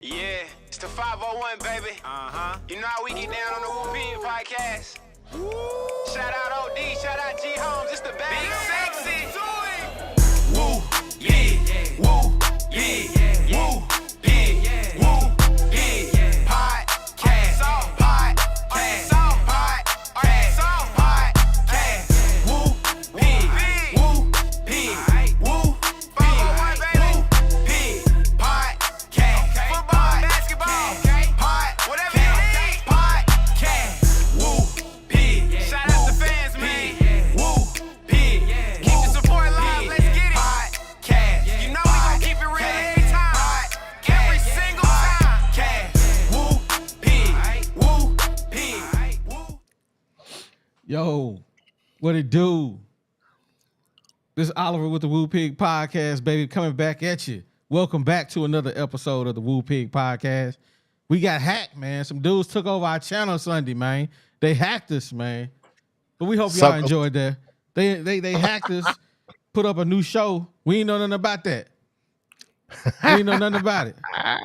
Yeah, it's the 501, baby. You know how we get down on the Woo Pinion podcast. Shout out OD, shout out G Homes, it's the bad. Big sexy. Woo, yeah, woo, yeah, woo, yeah, woo, yeah, podcast, podcast, podcast, woo, pig, woo, pig, woo, pig, pig, podcast, football, basketball, whatever you need, podcast, woo, pig, shout out to fans, man, woo, pig, keep the support alive, let's get it, podcast, you know we gon' keep it real every time, every single time, podcast, woo, pig, woo, pig, woo. Yo, what it do? This is Oliver with the Woo Pig Podcast, baby, coming back at you. Welcome back to another episode of the Woo Pig Podcast. We got hacked, man. Some dudes took over our channel Sunday, man. They hacked us, man. But we hope y'all enjoyed that. They hacked us, put up a new show. We ain't know nothing about that. We ain't know nothing about it.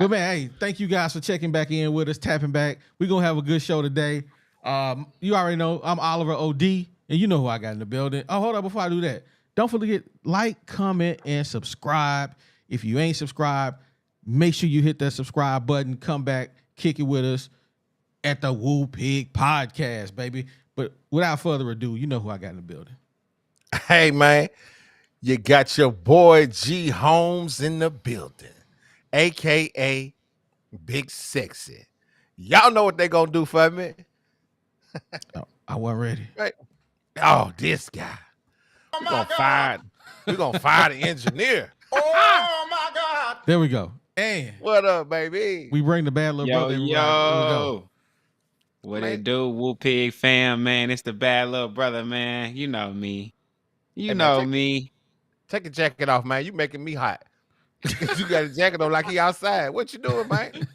But man, hey, thank you guys for checking back in with us, tapping back. We're going to have a good show today. You already know I'm Oliver OD, and you know who I got in the building. Oh, hold on, before I do that, don't forget, like, comment, and subscribe. If you ain't subscribed, make sure you hit that subscribe button. Come back, kick it with us at the Woo Pig Podcast, baby. But without further ado, you know who I got in the building. Hey, man, you got your boy G Holmes in the building, a.k.a. Big Sexy. Y'all know what they gonna do for me? Oh, I wasn't ready. Right? Oh, this guy. We're gonna fire the engineer. Oh my God. There we go. And What up, baby? we bring the bad little brother. Here we go. What Man. it do, Woo Pig fam, man? It's the bad little brother, man. You know me. You Hey, man, know take- me. Take your jacket off, man. You making me hot. You got a jacket on like he outside. What you doing, man?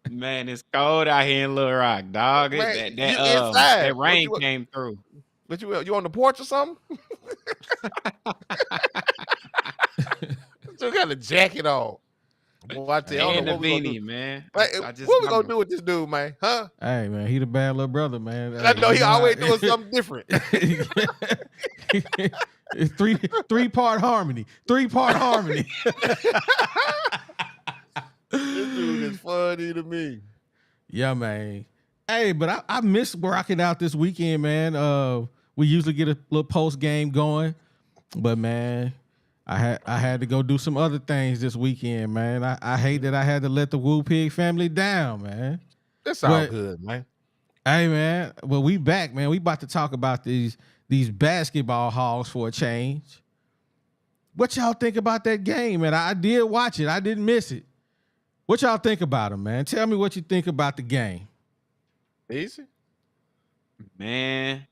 Man, it's cold out here in Little Rock, dog. Man, That you inside. that What rain you- came through. What you on the porch or something? You got a jacket on. Boy, I tell you, I And don't the know what we gonna beanie, do. man. Like, I just- what we I'm- gonna do with this dude, man? Huh? Hey, man, he the bad little brother, man. I know he you always how- doing something different. It's three-part harmony. Three-part harmony. This dude is funny to me. Yeah, man. Hey, but I missed rocking out this weekend, man. We usually get a little post game going, but man, I had to go do some other things this weekend, man. I hate that I had to let the Woo Pig family down, man. That's all But- good, man. Hey, man. Well, we back, man. We about to talk about these basketball hogs for a change. What y'all think about that game, man? I did watch it. I didn't miss it. What y'all think about them, man? Tell me what you think about the game. Easy. Man.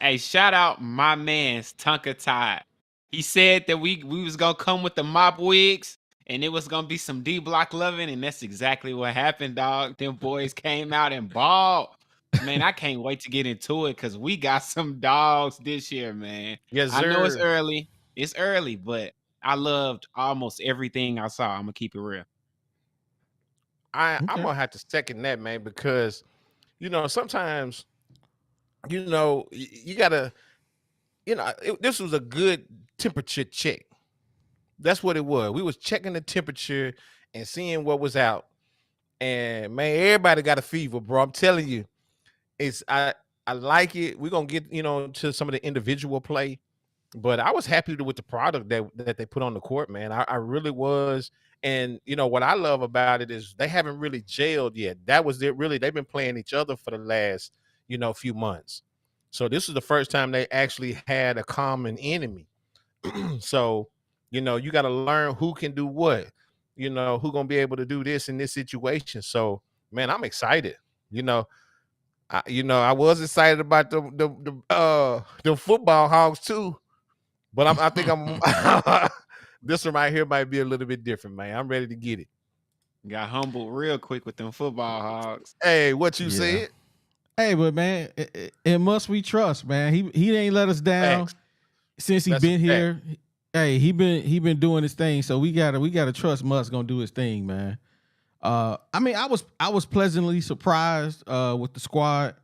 Hey, shout out my man's Tonka Tide. He said that we was gonna come with the mop wigs and it was gonna be some D block loving, and that's exactly what happened, dog. Them boys came out and balled. Man, I can't wait to get into it because we got some dogs this year, man. Yes, I know it's sir. early. It's early, but I loved almost everything I saw. I'm gonna keep it real. I'm Okay. gonna have to second that, man, because sometimes you gotta this was a good temperature check. That's what it was. We was checking the temperature and seeing what was out, and man, everybody got a fever, bro. I'm telling you, I like it. We're gonna get to some of the individual play, but I was happy with the product that they put on the court, man. I really was. And what I love about it is they haven't really jailed yet. That was it. Really, they've been playing each other for the last few months. So this is the first time they actually had a common enemy. So you got to learn who can do what. Who gonna be able to do this in this situation. So man, I'm excited. I was excited about the football hogs too, but I think I'm. This one right here might be a little bit different, man. I'm ready to get it. Got humbled real quick with them football hogs. Hey, what you Yeah. said? Hey, but man, it must we trust, man. He ain't let us down Facts. since he That's a been fact. here. Hey, he been doing his thing, so we gotta trust Musk gonna do his thing, man. I mean, I was pleasantly surprised with the squad.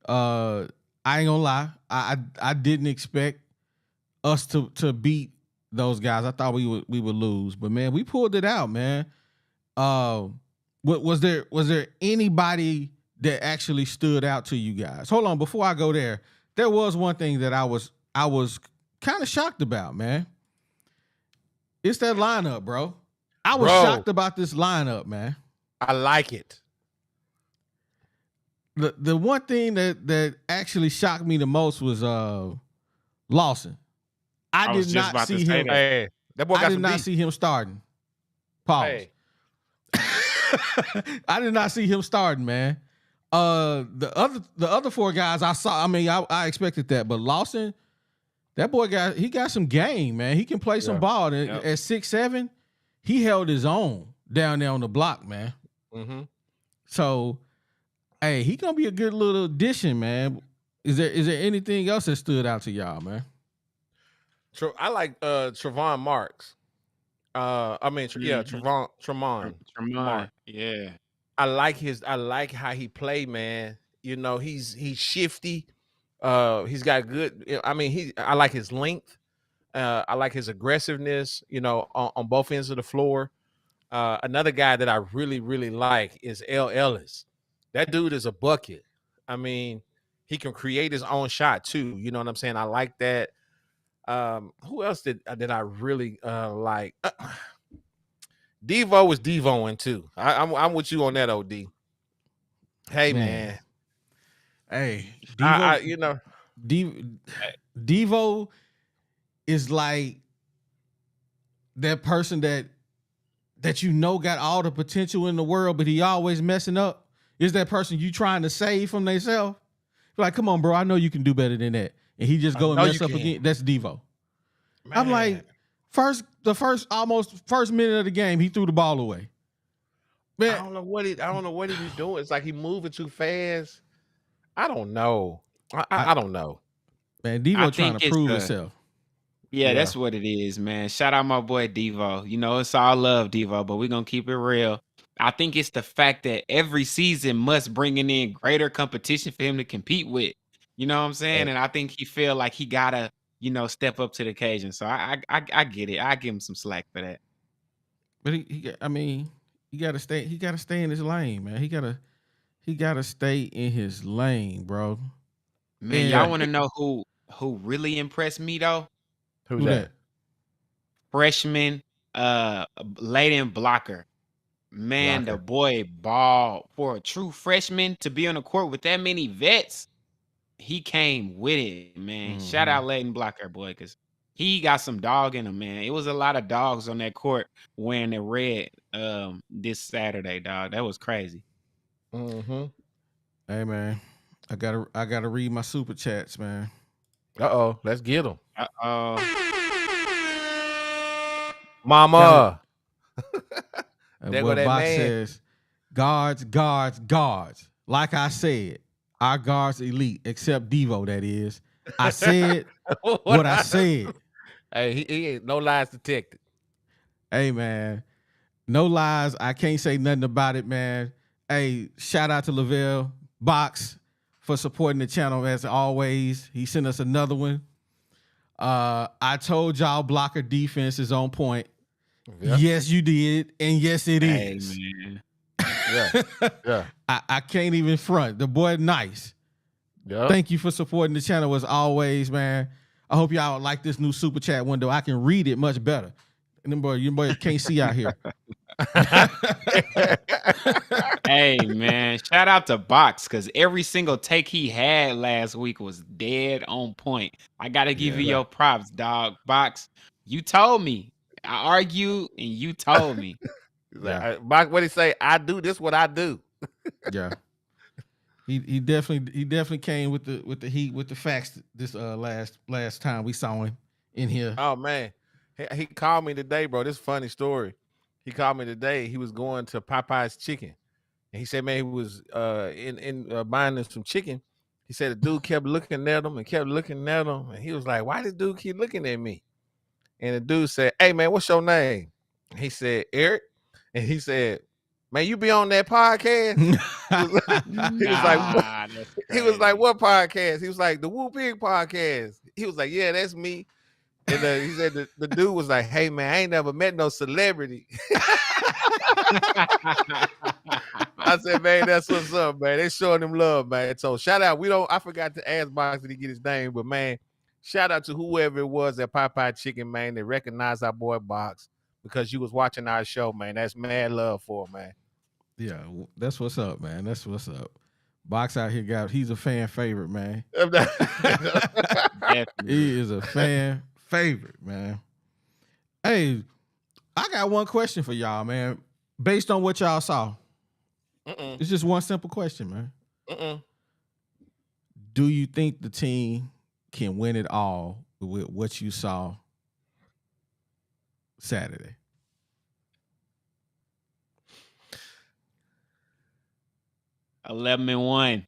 I ain't gonna lie, I didn't expect us to beat those guys. I thought we would lose, but man, we pulled it out, man. Was there anybody that actually stood out to you guys? Hold on, before I go there was one thing that I was kind of shocked about, man. It's that lineup, bro. I was shocked about this lineup, man. I like it. The one thing that actually shocked me the most was Lawson. I did not see him. Hey, that boy got I did some not deep. see him starting. Pause. Hey. I did not see him starting, man. The other four guys I saw. I mean, I expected that, but Lawson, that boy got some game, man. He can play some ball. And at 6'7", he held his own down there on the block, man. Mm-hmm. So, hey, he gonna be a good little addition, man. Is there anything else that stood out to y'all, man? I like Trevon Marks. Tremont. Tremont. Yeah. I like how he played, man. You know, he's shifty. He's got good. I mean, I like his length. I like his aggressiveness. You know, on both ends of the floor. Another guy that I really, really like is L. Ellis. That dude is a bucket. I mean, he can create his own shot too. You know what I'm saying? I like that. Who else did I really like? Devo was Devoing too. I'm with you on that, OD. Hey man. Hey, Devo, you know, Devo is like that person that you know got all the potential in the world, but he always messing up. Is that person you trying to save from themselves? Like, come on, bro, I know you can do better than that. And he just go and mess up again. That's Devo. Man. I'm like, the first minute of the game, he threw the ball away. Man, I don't know what he was doing. It's like he moving too fast. I don't know. I don't know. Man, Devo trying to prove himself. Yeah, that's what it is, man. Shout out my boy Devo. You know, it's all love, Devo, but we're going to keep it real. I think it's the fact that every season must bring in greater competition for him to compete with. You know what I'm saying? And I think he feel like he got to, you know, step up to the occasion. So I get it. I give him some slack for that. But he got to stay. He got to stay in his lane, man. He got to stay in his lane, bro. Man, y'all want to know who really impressed me though? Who's that? Freshman, Layden Blocker. Man, the boy ball for a true freshman to be on the court with that many vets. He came with it, man. Mm-hmm. Shout out Layden Blocker, boy, because he got some dog in him, man. It was a lot of dogs on that court wearing the red this Saturday, dog. That was crazy. Mm-hmm. Hey, man, I gotta read my super chats, man. Uh-oh, let's get them. Mama. And what Box says, guards. Like I said, our guards elite, except Devo, that is. I said what I said. Hey, he ain't no lies detected. Hey, man. No lies. I can't say nothing about it, man. Hey, shout out to Lavelle Box for supporting the channel as always. He sent us another one. I told y'all blocker defense is on point. Yep. Yes, you did, and yes, it is. Man. Yeah. I can't even front. The boy nice. Yep. Thank you for supporting the channel as always, man. I hope y'all like this new super chat window. I can read it much better. And you boys can't see out here. Hey, man, shout out to Box because every single take he had last week was dead on point. I got to give you your props, dog. Box, you told me. I argued and you told me. Box, what he say? I do this, what I do. Yeah. He definitely came with the heat, with the facts this last time we saw him in here. Oh man. He called me today, bro. This is a funny story. He called me today. He was going to Popeye's Chicken. And he said, man, he was buying some chicken. He said the dude kept looking at him. And he was like, why did dude keep looking at me? And the dude said, hey, man, what's your name? He said, Eric. And he said, man, you be on that podcast? He was like, what? That's He was like, crazy. what podcast? He was like, the Woo Pig podcast. He was like, yeah, that's me. And he said the dude was like, hey man, I ain't never met no celebrity. I said, man, that's what's up, man. They showing him love, man. So shout out. I forgot to ask Box did he get his name, but man, shout out to whoever it was at Popeye Chicken, man. They recognized our boy Box because you was watching our show, man. That's mad love for him, man. Yeah, that's what's up, man. That's what's up. Box out here he's a fan favorite, man. Definitely. He is a fan favorite, man. Hey, I got one question for y'all, man. Based on what y'all saw, it's just one simple question, man. Do you think the team can win it all with what you saw Saturday? $11-1.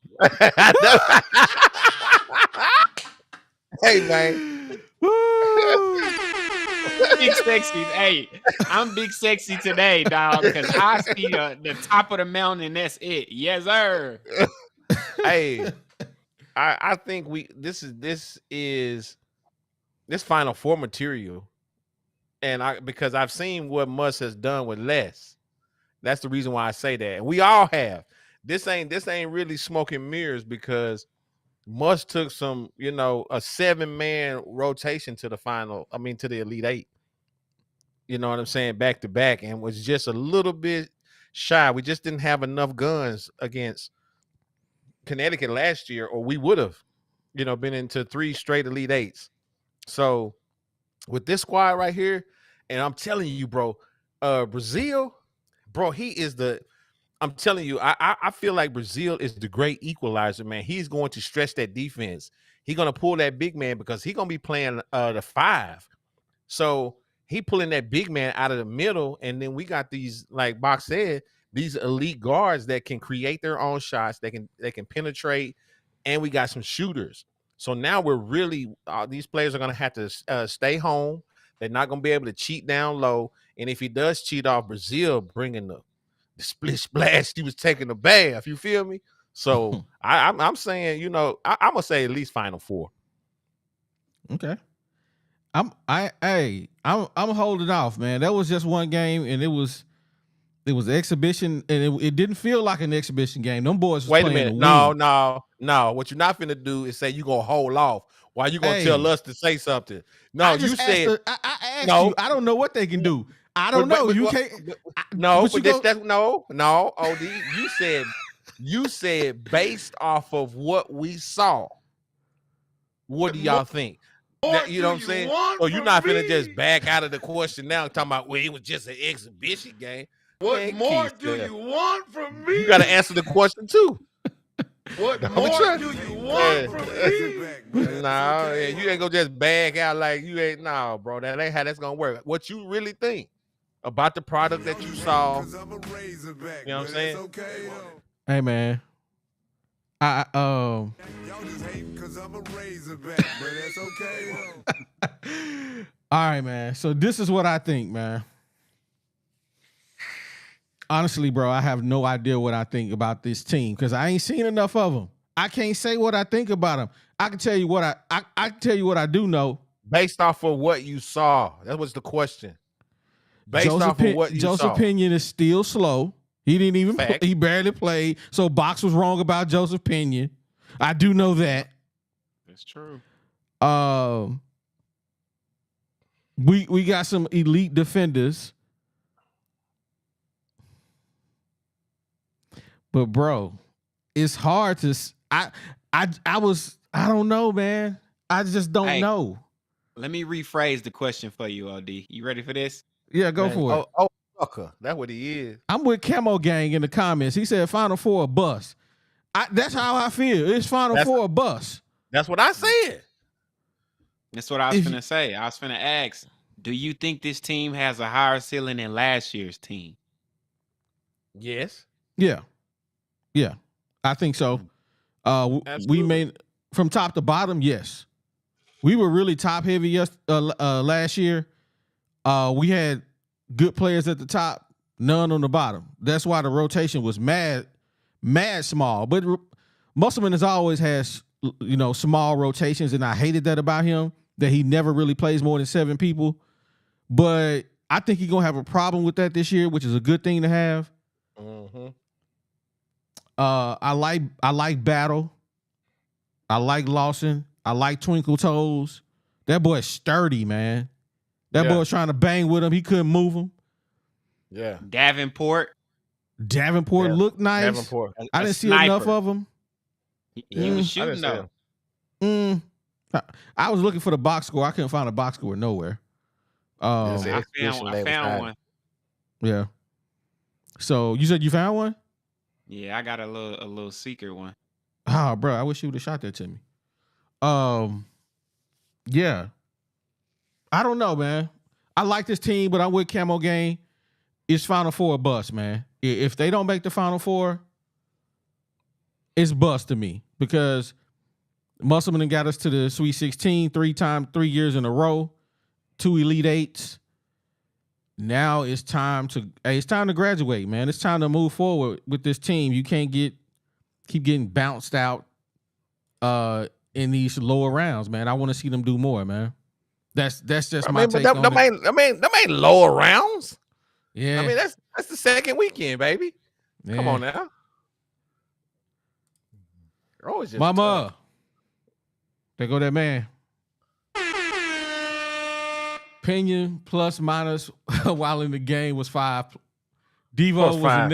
Hey, man. Big sexy. Hey, I'm big sexy today, dog, because I see the top of the mountain and that's it. Yes, sir. Hey, I think this is Final Four material, and because I've seen what Muss has done with less. That's the reason why I say that. And we all have. This ain't really smoke and mirrors because Muss took some, a 7-man rotation to the Elite Eight. You know what I'm saying? Back to back, and was just a little bit shy. We just didn't have enough guns against Connecticut last year, or we would have, been into 3 straight Elite Eights. So with this squad right here, and I'm telling you, bro, Brazil, bro, I'm telling you, I feel like Brazil is the great equalizer, man. He's going to stretch that defense. He's going to pull that big man because he's going to be playing the 5. So he pulling that big man out of the middle, and then we got these, like Box said, these elite guards that can create their own shots. They can penetrate, and we got some shooters. So now we're really these players are going to have to stay home. They're not going to be able to cheat down low. And if he does cheat off Brazil, bringing the split splash, he was taking a bath. You feel me? So I'm saying, I'm gonna say at least Final Four. Okay. I'm holding off, man. That was just one game, and it was exhibition, and it didn't feel like an exhibition game. Them boys was Wait a playing minute. No. What you're not finna do is say you gonna hold off. Why you gonna tell us to say something? No, you said I asked you. I don't know what they can do. I don't know. You can't. No. Od, you said based off of what we saw. What do y'all think? You know what I'm saying? Or you're not finna just back out of the question now, talking about it was just an exhibition game. What more do you want from me? You gotta answer the question too. What more do you want from me? No, you ain't gonna just bag out like you ain't. No, bro, that ain't how that's gonna work. What you really think about the product that you saw? You know what I'm saying? Hey, man. Y'all just hate because I'm a Razorback, but that's okay. All right, man. So this is what I think, man. Honestly, bro, I have no idea what I think about this team because I ain't seen enough of them. I can't say what I think about them. I can tell you what I can tell you what I do know. Based off of what you saw, that was the question. Based off of what you saw. Joseph Pinion is still slow. He didn't even he barely played. So Box was wrong about Joseph Pinion. I do know that. That's true. We got some elite defenders. But bro, it's hard to I don't know, man. I just don't know. Let me rephrase the question for you, OD. You ready for this? Yeah, go for it. Oh, fucker. That's what he is. I'm with Camo Gang in the comments. He said Final Four a bust. That's how I feel. It's Final Four a bust. That's what I said. That's what I was finna say. I was finna ask, do you think this team has a higher ceiling than last year's team? Yes. Yeah. I think so. We made from top to bottom, yes. We were really top heavy last year. We had good players at the top, None on the bottom. That's why the rotation was mad small. But Musselman has always has small rotations, and I hated that about him, that he never really plays more than 7 people. But I think he's gonna have a problem with that this year, which is a good thing to have. Mm-hmm. I like Battle. I like Lawson. I like Twinkle Toes. That boy's sturdy, man. That boy was trying to bang with him. He couldn't move him. Yeah. Davenport Looked nice. Davenport. I didn't see enough of him. He was shooting though. I was looking for the box score. I couldn't find a box score nowhere. I found one. Yeah. So you said you found one? Yeah, I got a little secret one. Oh, bro, I wish you would have shot that to me. Yeah. I don't know, man. I like this team, but I'm with Camo Gang. It's Final Four bust, man. If they don't make the Final Four, it's bust to me, because Musselman got us to the Sweet 16 3 years in a row, 2 Elite Eights. Now it's time to graduate, man. It's time to move forward with this team. You can't keep getting bounced out in these lower rounds, man. I want to see them do more, man. That's just my take on it. Them ain't lower rounds. Yeah. I mean, that's the second weekend, baby. Yeah. Come on now. Always just Mama. tough. There go that man. Pinion plus minus while in the game was 5. Devo was a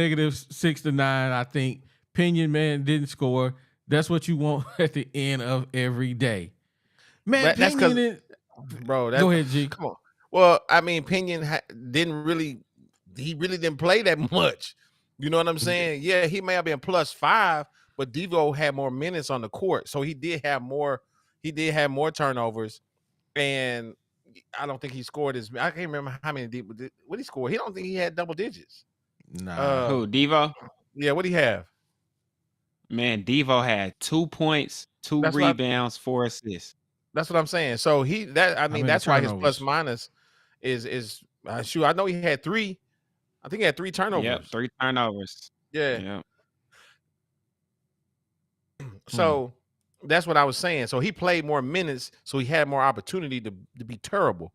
-6 to 9. I think Pinion, man, didn't score. That's what you want at the end of every day. Man, that's Pinion, bro. go ahead, G. Come on. Well, I mean, Pinion didn't really play that much. You know what I'm saying? Yeah, he may have been +5, but Devo had more minutes on the court, so he did have more. He did have more turnovers, and I don't think he scored as. I can't remember how many. What he scored? He don't think he had double digits. Nah. Who, Devo? Yeah, what do he have? Man, Devo had 2 points, 2 rebounds, 4 assists. That's what I'm saying. So that's why his plus minus is shoot. I know he had 3. I think he had 3 turnovers. Yep, 3 turnovers. Yeah. So that's what I was saying. So he played more minutes, so he had more opportunity to be terrible.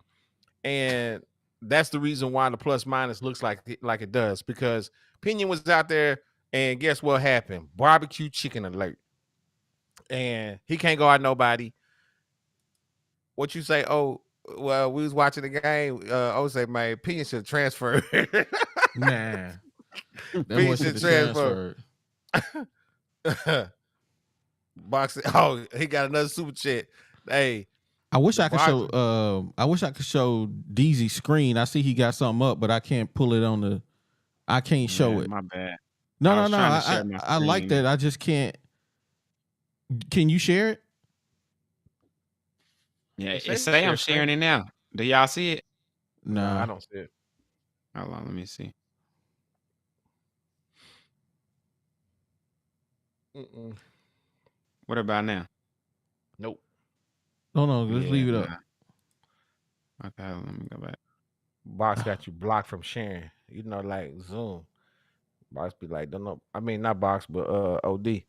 And that's the reason why the plus minus looks like it does, because Pinion was out there, and guess what happened? Barbecue chicken alert. And he can't go out nobody. What you say? Oh, well, we was watching the game. I would say, man, Pinion should transfer. Man. Pinion should transfer. Boxing. Oh, he got another super chat. Hey, I wish I could show. I wish I could show DZ's screen. I see he got something up, but I can't pull it on the. I can't show it. My bad. No. I like that. I just can't. Can you share it? Yeah, say I'm sharing it now. Do y'all see it? No, I don't see it. Hold on, let me see. Mm-mm. What about now? Nope. No, just leave it up. Okay, let me go back. Box got you blocked from sharing. You know, like Zoom. Box be like, don't know. I mean, not Box, but OD.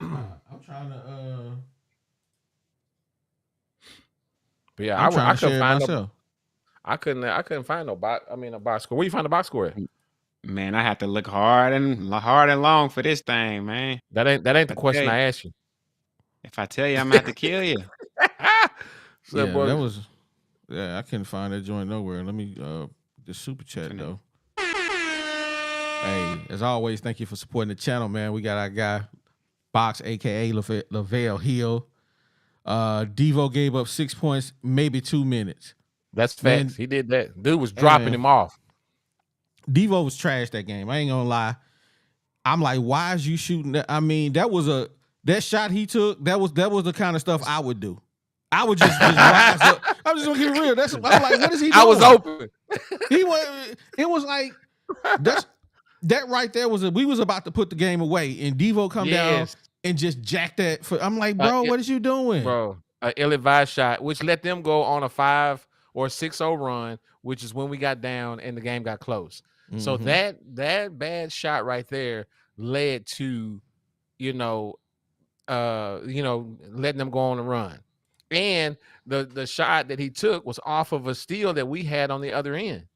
I'm trying to. But yeah, I couldn't find myself. I couldn't find no box. I mean, a box score. Where you find the box score at? Man, I have to look hard and long for this thing, man. That ain't the question I asked you. If I tell you, I'm gonna have to kill you. So, yeah, that was. Yeah, I couldn't find that joint nowhere. Let me the super chat though. Hey, as always, thank you for supporting the channel, man. We got our guy Box, aka Lavelle Hill. Devo gave up 6 points, maybe 2 minutes. That's facts. He did that. Dude was dropping him off. Devo was trash that game. I ain't gonna lie. I'm like, why is you shooting that? I mean, that shot he took. That was the kind of stuff I would do. I would just rise up. I'm just gonna get real. I'm like, what is he doing? I was open. It was like that right there we was about to put the game away, and Devo come down and just jack that. I'm like, bro, what is you doing, bro? An ill-advised shot, which let them go on a 5 or 6-0 run, which is when we got down and the game got close. So Mhm. that bad shot right there led to, letting them go on the run. And the shot that he took was off of a steal that we had on the other end.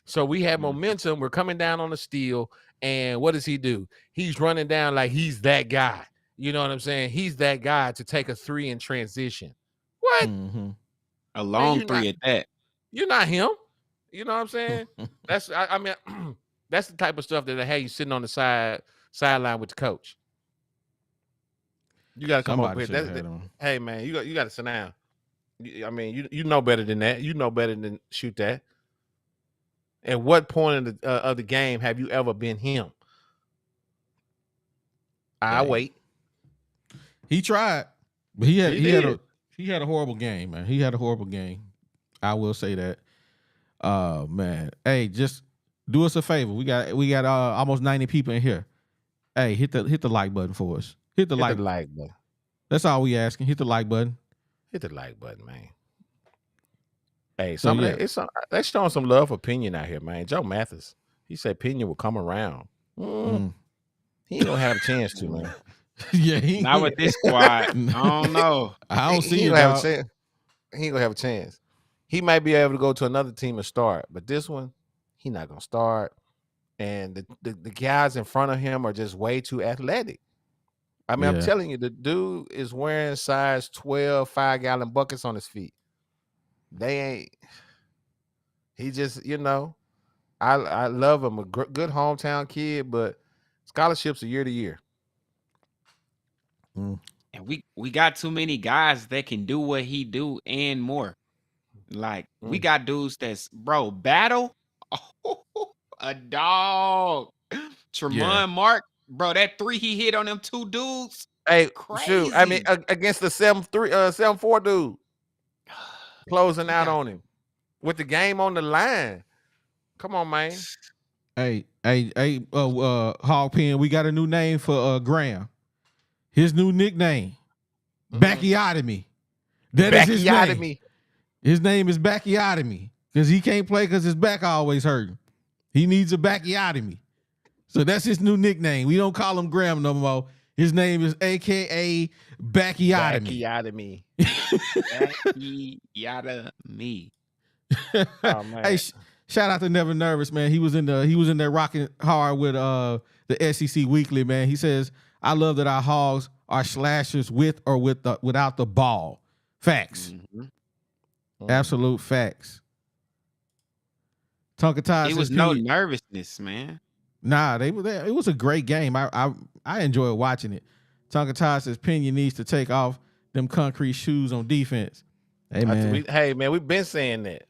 So we had momentum. We're coming down on the steal. And what does he do? He's running down like he's that guy. You know what I'm saying? He's that guy to take a 3 in transition. What? Mhm. A long you're 3 not- at that. You're not him. You know what I'm saying? That's I mean, that's the type of stuff that I had you sitting on the sideline with the coach. You got to come up Somebody with should have that. had him. Hey man, you got to sit down. I mean, you know better than that. You know better than shoot that. At what point of the game have you ever been him? I Dang. wait. He tried, but he had did. a horrible game, man. He had a horrible game. I will say that. Man. Hey, just do us a favor. We got almost 90 people in here. Hey, hit the like button for us. Hit the like. button. That's all we asking. Hit the like button. Hit the like button, man. Hey, So, they're showing some love for Pinion out here, man. Joe Mathis, he said Pinion will come around. He ain't gonna have a chance to, man. Yeah, Not with this squad. I don't know. I don't see he it. gonna have a Dog. chance. He ain't gonna have a chance. He might be able to go to another team and start, but this one, he not gonna start. And the guys in front of him are just way too athletic. I mean, I'm Yeah. telling you, the dude is wearing size 12 5-gallon buckets on his feet. They ain't. He just, I love him, a good hometown kid, but scholarships are year to year. And we got too many guys that can do what he do and more. Like we got dudes that's battle. A dog. Tremont Mark, bro, that 3 he hit on them 2 dudes. Hey, Crazy. shoot. I mean, against the 7-4 dude closing out on him with the game on the line. Come on, man. Hey, Hog Pen, we got a new name for Graham. His new nickname, Backiotomy. That is his name. His name is Backiotomy because he can't play because his back always hurting. He needs a backiotomy. So that's his new nickname. We don't call him Graham no more. His name is AKA Backiotomy. Backiotomy. Oh, man. Hey, shout out to Never Nervous, man. He was in there rocking hard with the SEC Weekly, man. He says, I love that our Hogs are slashers with or without the ball. Facts. Absolute facts. Tonka Todd It says was no nervousness, man. Nah, they were there. It was a great game. I enjoyed watching it. Tonka Todd says Pinion needs to take off them concrete shoes on defense. Hey man, we've been saying that.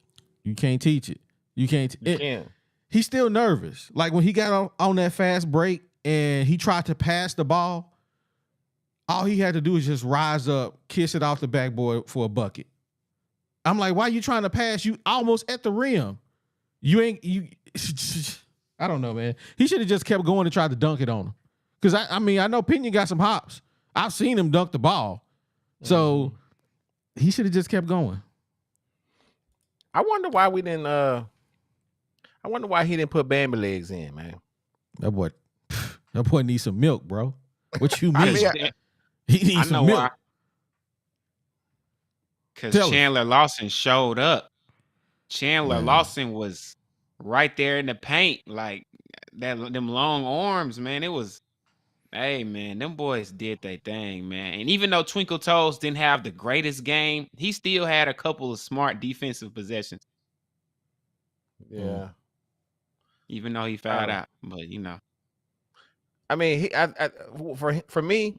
You can't teach it. You can't. You can. He's still nervous. Like when he got on that fast break and he tried to pass the ball, all he had to do is just rise up, kiss it off the backboard for a bucket. I'm like, why are you trying to pass? You almost at the rim. I don't know, man. He should have just kept going and tried to dunk it on him. Because, I know Pinion got some hops. I've seen him dunk the ball. So, he should have just kept going. I wonder why we didn't, I wonder why he didn't put Bambi legs in, man. That boy needs some milk, bro. What you mean? He needs some milk. Because Chandler Lawson showed up. Chandler Lawson was right there in the paint, like them long arms, man. It was, hey man, them boys did their thing, man. And even though Twinkle Toes didn't have the greatest game, he still had a couple of smart defensive possessions. Yeah. Even though he fouled out, but I mean, for me,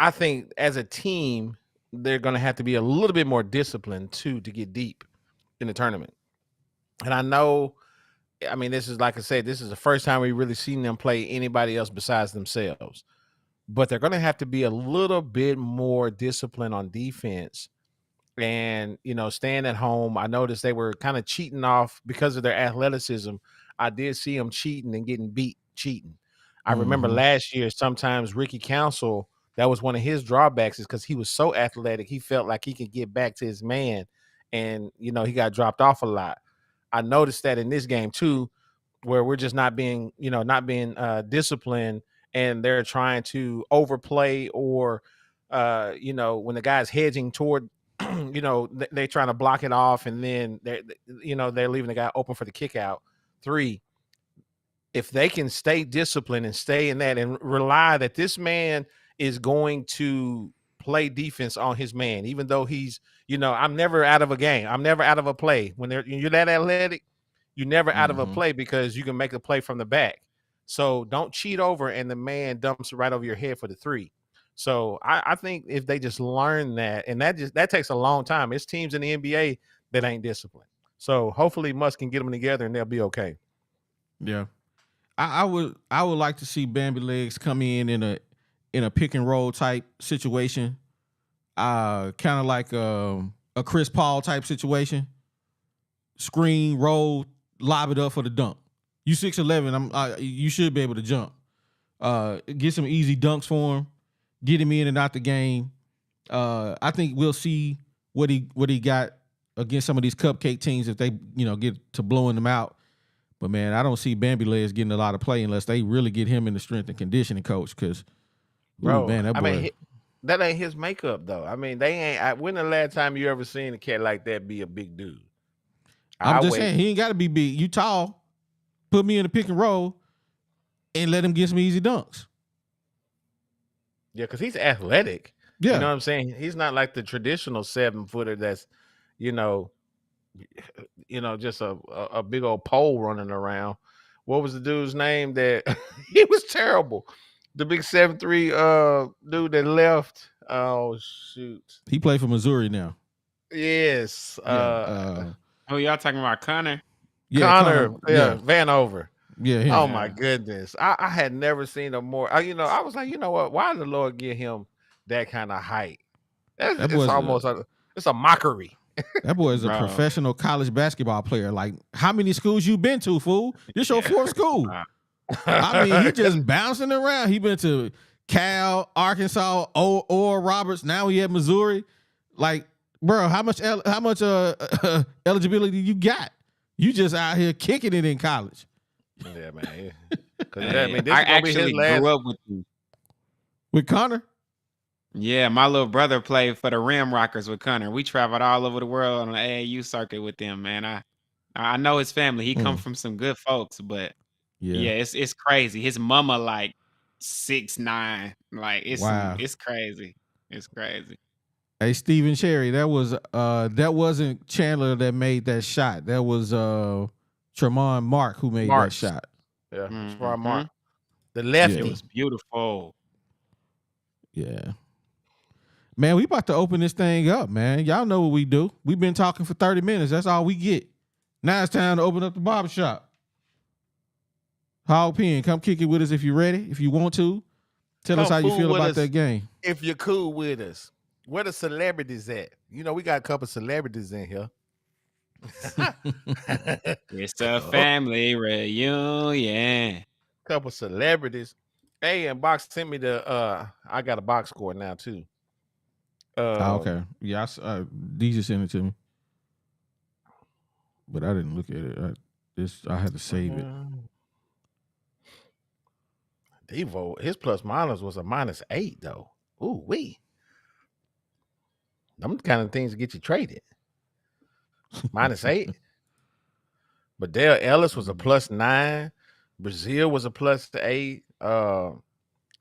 I think as a team, they're going to have to be a little bit more disciplined too to get deep in the tournament. And I know, I mean, this is, like I said, this is the first time we've really seen them play anybody else besides themselves. But they're going to have to be a little bit more disciplined on defense and, staying at home. I noticed they were kind of cheating off because of their athleticism. I did see them cheating and getting beat cheating. I remember last year, sometimes Ricky Council, that was one of his drawbacks, is because he was so athletic. He felt like he could get back to his man, and, he got dropped off a lot. I noticed that in this game too, where we're just not being disciplined, and they're trying to overplay, or when the guy's hedging toward they're trying to block it off, and then they're leaving the guy open for the kick out. 3, if they can stay disciplined and stay in that and rely that this man is going to play defense on his man, even though he's, I'm never out of a game. I'm never out of a play. When you're that athletic, you're never out of a play, because you can make a play from the back. So don't cheat over and the man dumps right over your head for the 3. So I think if they just learn that, and that takes a long time. It's teams in the NBA that ain't disciplined. So hopefully Musk can get them together and they'll be okay. Yeah. I would like to see Bambi Legs come in a pick and roll type situation, kind of like a Chris Paul type situation. Screen, roll, lob it up for the dunk. You 6'11", you should be able to jump. Get some easy dunks for him. Get him in and out the game. I think we'll see what he got against some of these cupcake teams if they get to blowing them out. But, man, I don't see Bambi Legs getting a lot of play unless they really get him in the strength and conditioning coach. Because, man, that boy. That ain't his makeup, though. I mean, they ain't. When the last time you ever seen a cat like that be a big dude? I'm just saying, he ain't got to be big. You tall. Put me in the pick and roll and let him get some easy dunks. Yeah, because he's athletic. Yeah. You know what I'm saying? He's not like the traditional 7-footer that's, just a big old pole running around. What was the dude's name that he was terrible? The big 7'3" dude that left. Oh shoot. He played for Missouri now. Yes. Yeah. Y'all talking about Connor? Yeah, Connor. Yeah, Vanover. Yeah. Him. Oh my goodness. I had never seen a more. I was like, you know what? Why did the Lord give him that kind of height? It's a mockery. That boy is a professional college basketball player. Like, how many schools you been to, fool? This your 4th school. I mean, he just bouncing around. He been to Cal, Arkansas, or Roberts. Now he at Missouri. Like, bro, how much eligibility you got? You just out here kicking it in college. Yeah, man. I actually grew up with Connor. Yeah, my little brother played for the Rim Rockers with Connor. We traveled all over the world on the AAU circuit with them, man. I know his family. He come from some good folks, but yeah, it's crazy. His mama like 6'9". Like it's crazy. It's crazy. Hey, Stephen Cherry, that wasn't Chandler that made that shot. That was Tremont Mark who made that shot. Yeah, Tremont Mark. The lefty. It was beautiful. Yeah. Man, we about to open this thing up, man. Y'all know what we do. We've been talking for 30 minutes. That's all we get. Now it's time to open up the barbershop. Hog Pen, come kick it with us if you're ready. If you want to, tell us how you feel about that game. If you're cool with us. Where the celebrities at? We got a couple celebrities in here. It's a family reunion. Couple celebrities. Hey, and Box sent me I got a box score now too. Okay. Yeah, DJ sent it to me. But I didn't look at it. I had to save it. Devo, his plus minus was a -8 though. Ooh, wee. Them kind of things get you traded. -8. But Dale Ellis was a +9. Brazil was a +8.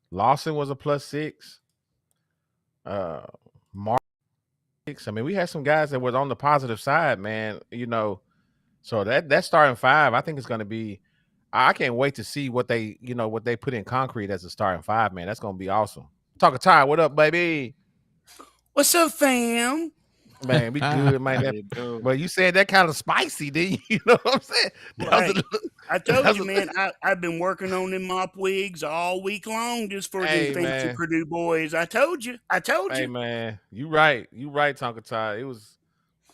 Lawson was a +6. Mark 6. I mean, we had some guys that was on the positive side, man. So that starting 5, I think it's going to be. I can't wait to see what they put in concrete as a starting 5, man. That's going to be awesome. Talking Ty, what up, baby? What's up, fam? Man, we good, man. But you said that kind of spicy, didn't you? You know what I'm saying? Right. I told you, man, I've been working on them mop wigs all week long just for them fancy Purdue boys. I told you. Hey, man, you right. You right, Tonka Ty. It was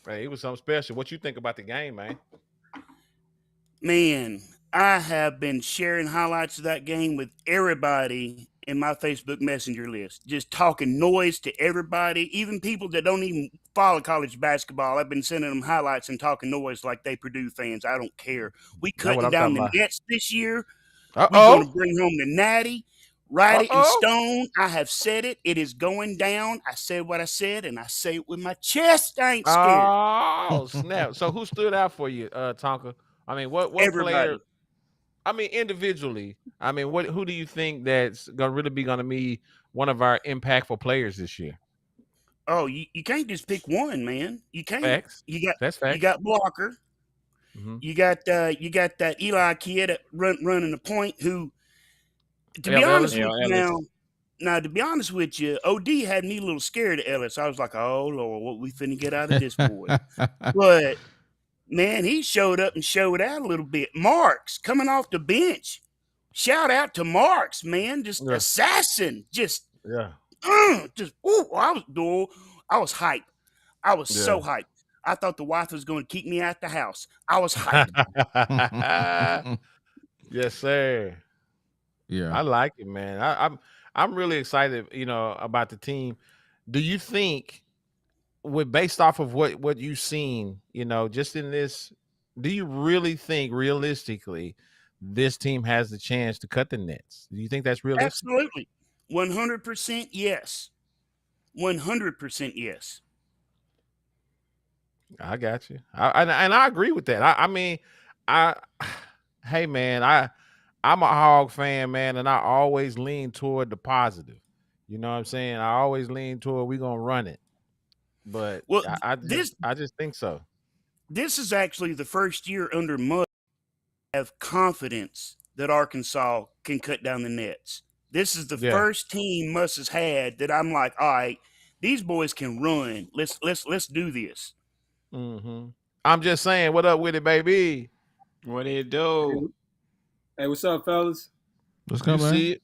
something special. What you think about the game, man? Man, I have been sharing highlights of that game with everybody in my Facebook Messenger list, just talking noise to everybody, even people that don't even follow college basketball, I've been sending them highlights and talking noise like they Purdue fans. I don't care. We That's what cutting I'm down talking the about. nets this year. Uh We're going to oh. bring home the natty. Write it in Uh-oh. stone. I have said it. It is going down. I said what I said, and I say it with my chest. I ain't scared. Oh, snap. So who stood out for you, Tonka? I mean, what player? Everybody. I mean, individually. I mean, who do you think that's gonna be one of our impactful players this year? Oh, you can't just pick one, man. You can't. Facts. That's facts. You got Blocker. Mm-hmm. You got that Eli kid running the point. Who, to be honest with you now, to be honest with you, OD had me a little scared of Ellis. I was like, oh Lord, what we finna get out of this boy? But man, he showed up and showed out a little bit. Marks coming off the bench. Shout out to Marks, man. Just assassin. Just I was hyped. I was so hyped. I thought the wife was going to keep me at the house. I was hyped. Yes, sir. Yeah, I like it, man. I'm really excited, about the team. Do you think, based off of what you've seen, just in this, do you really think realistically this team has the chance to cut the nets? Do you think that's realistic? Absolutely. 100% yes. 100% yes. I got you. I agree with that. Hey man, I'm a Hog fan, man, and I always lean toward the positive. You know what I'm saying? I always lean toward we're gonna run it. But well, I just think so. This is actually the first year under Mud I have confidence that Arkansas can cut down the nets. This is the first team Muss has had that I'm like, all right, these boys can run. Let's do this. Mm-hmm. I'm just saying, what up with it, baby? What it do? Hey, what's up, fellas? Let's go, man. See it?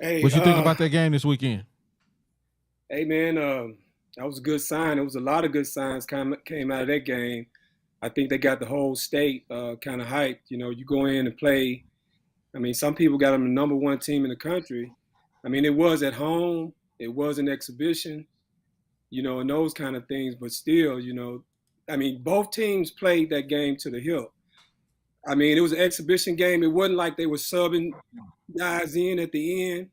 Hey, what you think about that game this weekend? Hey, man, that was a good sign. There was a lot of good signs came out of that game. I think they got the whole state kind of hyped. You go in and play. I mean, some people got them the number one team in the country. I mean, it was at home. It was an exhibition, and those kind of things. But still, I mean, both teams played that game to the hilt. I mean, it was an exhibition game. It wasn't like they were subbing guys in at the end.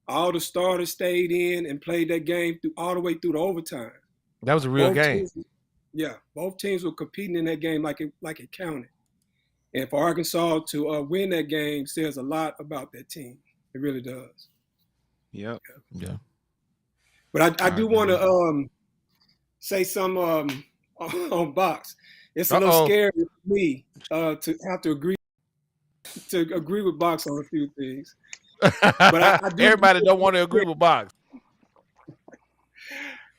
All the starters stayed in and played that game all the way through the overtime. That was a real game. Both teams were competing in that game like it counted. And for Arkansas to win that game says a lot about that team. It really does. Yep. Yeah. But I do want to say some on Box. It's a little scary for me to have to agree with Box on a few things. But everybody don't want to agree with Box.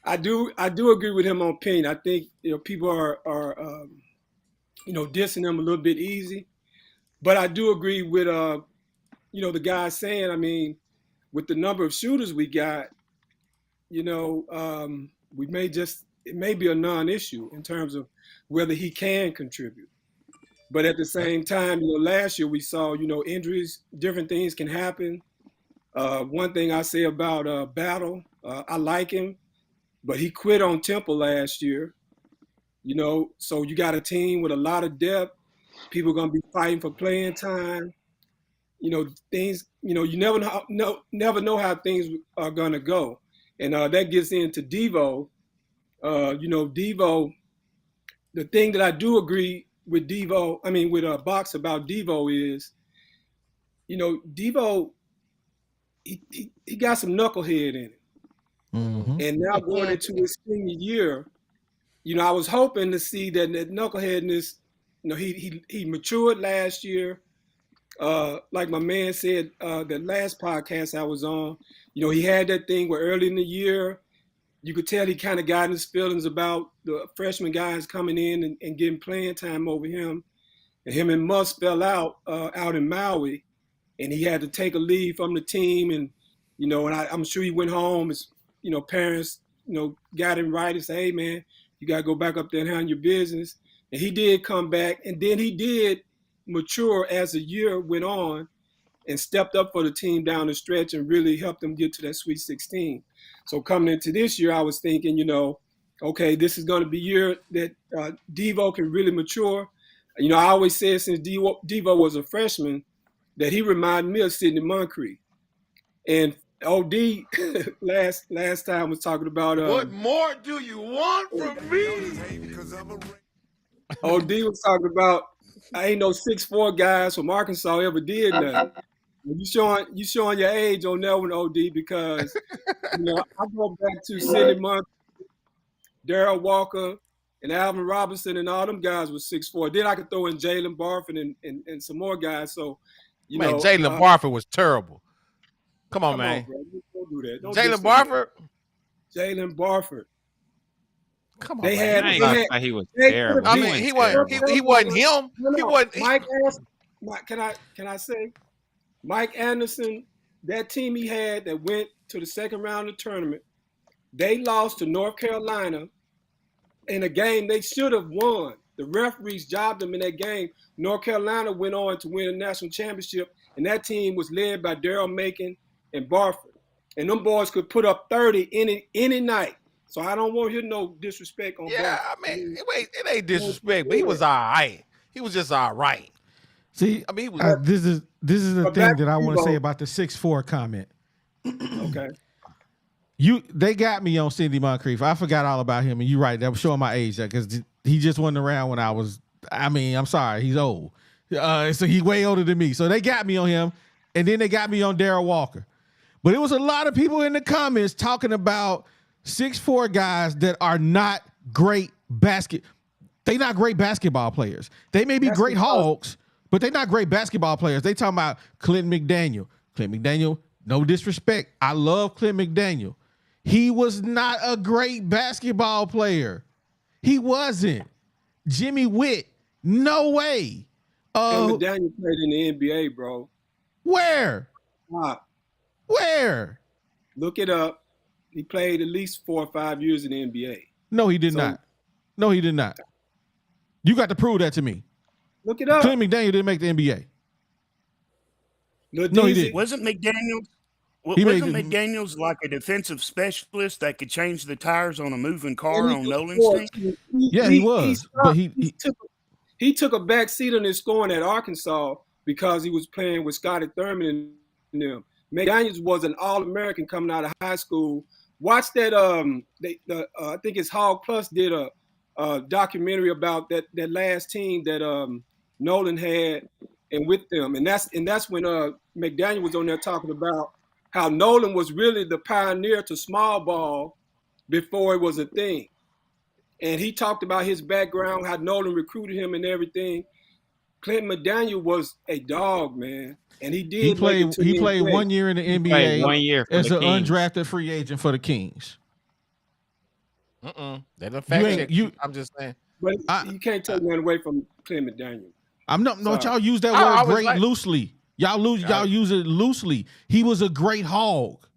I do agree with him on Pinion. I think people are dissing him a little bit easy, but I do agree with the guy saying, I mean, with the number of shooters we got, it may be a non-issue in terms of whether he can contribute. But at the same time, last year we saw, injuries, different things can happen. One thing I say about Battle, I like him, but he quit on Temple last year. So you got a team with a lot of depth. People are going to be fighting for playing time. Things, you never know how things are going to go. And that gets into Devo. Devo, the thing that I do agree with with Box about Devo is, Devo, he got some knucklehead in it. Mm-hmm. And now going into his senior year, I was hoping to see that knuckleheadness, he matured last year. Like my man said, the last podcast I was on, he had that thing where early in the year, you could tell he kind of got in his feelings about the freshman guys coming in and getting playing time over him. And him and Muss fell out in Maui, and he had to take a leave from the team. And, and I'm sure he went home. His, parents, got him right and said, hey, man, you got to go back up there and handle your business. And he did come back, and then he did mature as the year went on. and stepped up for the team down the stretch and really helped them get to that Sweet 16. So coming into this year, I was thinking, okay, this is going to be a year that Devo can really mature. I always said since Devo was a freshman that he reminded me of Sidney Moncrief. And OD last time was talking about What more do you want from me? OD was talking about I ain't no 6'4" guys from Arkansas ever did nothing. You showing your age on that one, OD, because I go back to Sidney Moncrief, Darrell Walker, and Alvin Robinson, and all them guys was 6'4". Then I could throw in Jalen Barford and some more guys. So Jalen Barford was terrible. Come on, man. Bro. Don't do that. Jalen Barford. Jalen Barford. Come on, he was terrible. I mean, he wasn't him. He wasn't. Mike Anderson. Can I say, Mike Anderson? That team he had that went to the second round of the tournament, they lost to North Carolina in a game they should have won. The referees jobbed them in that game. North Carolina went on to win a national championship, and that team was led by Daryl Macon and Barford. And them boys could put up 30 any night. So I don't want to hear no disrespect on Barford. I mean, wait, it ain't disrespect, but he was all right. He was just all right. See, I mean, he this is the thing that I want to say about the 6'4" comment. Okay. They got me on Sidney Moncrief. I forgot all about him, and you're right. That was showing my age because he just wasn't around when I was. I mean, I'm sorry, he's old. So he's way older than me. So they got me on him, and then they got me on Darrell Walker. But it was a lot of people in the comments talking about 6'4" guys that are not great They're not great basketball players. They may be great Hogs, but they're not great basketball players. They talking about Clint McDaniel. Clint McDaniel, no disrespect. I love Clint McDaniel. He was not a great basketball player. He wasn't. Jimmy Witt, no way. Clint McDaniel played in the NBA, bro. Where? Where? Look it up. He played at least 4 or 5 years in the NBA. No, he did not. No, he did not. You got to prove that to me. Look it up. Clint McDaniel didn't make the NBA. No, he didn't. Wasn't McDaniels like a defensive specialist that could change the tires on a moving car on Nolan's team? Yeah, he was. But he took a back seat on his scoring at Arkansas because he was playing with Scotty Thurman and them. McDaniels was an All-American coming out of high school. Watch that. I think it's Hog Plus did a documentary about that last team that Nolan had and with them, and that's when McDaniel was on there talking about how Nolan was really the pioneer to small ball before it was a thing. And he talked about his background, how Nolan recruited him and everything. Clint McDaniel was a dog, man. And he did. He played 1 year in the NBA 1 year as an undrafted free agent for the Kings. They don't fact check. I'm just saying. But you can't take that away from Clint McDaniel. I'm not. No, y'all use that word great loosely. Y'all use it loosely. He was a great Hog.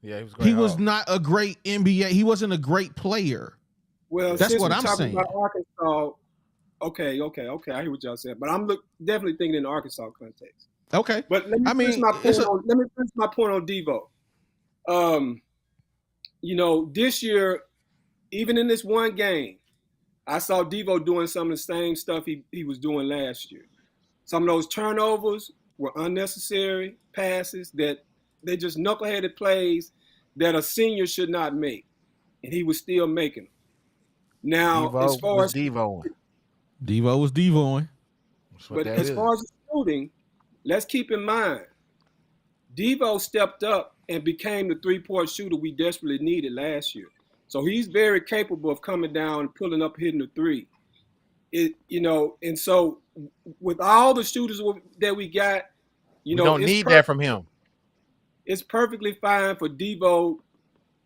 Yeah, he was great. He was not a great NBA. He wasn't a great player. Well, that's since what we're I'm talking saying. About Arkansas, okay. I hear what y'all said, but I'm definitely thinking in the Arkansas context. Okay, but let me finish my point on Devo. This year, even in this one game, I saw Devo doing some of the same stuff he was doing last year. Some of those turnovers were unnecessary passes that they just knuckleheaded plays that a senior should not make, and he was still making them. Now, Devo as far as Devo was Devoing. But as far as the shooting, let's keep in mind, Devo stepped up and became the three-point shooter we desperately needed last year. So he's very capable of coming down and pulling up, hitting the three. And so with all the shooters that we got, we don't need that from him. It's perfectly fine for Devo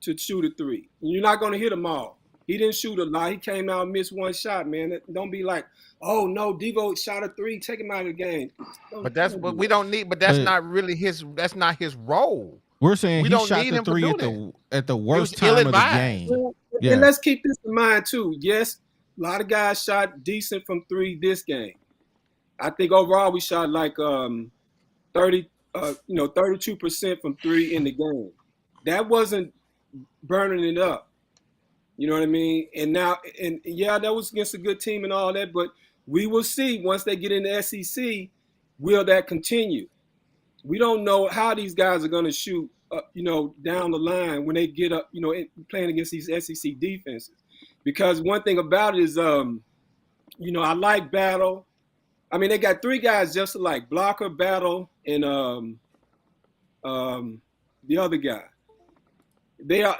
to shoot a three. You're not going to hit them all. He didn't shoot a lot. He came out and missed one shot, man. Don't be like, oh no, Devo shot a three, take him out of the game. But that's what we don't need. But that's not really his. That's not his role. We're saying he shot the three at the worst time of the game. And let's keep this in mind too. Yes, a lot of guys shot decent from three this game. I think overall we shot like 30 32% from three in the game. That wasn't burning it up. You know what I mean? And now, that was against a good team and all that, but we will see once they get in the SEC, will that continue? We don't know how these guys are going to shoot, down the line when they get up, playing against these SEC defenses. Because one thing about it is, I like Battle. I mean, they got three guys just like Blocker, Battle, and the other guy. They're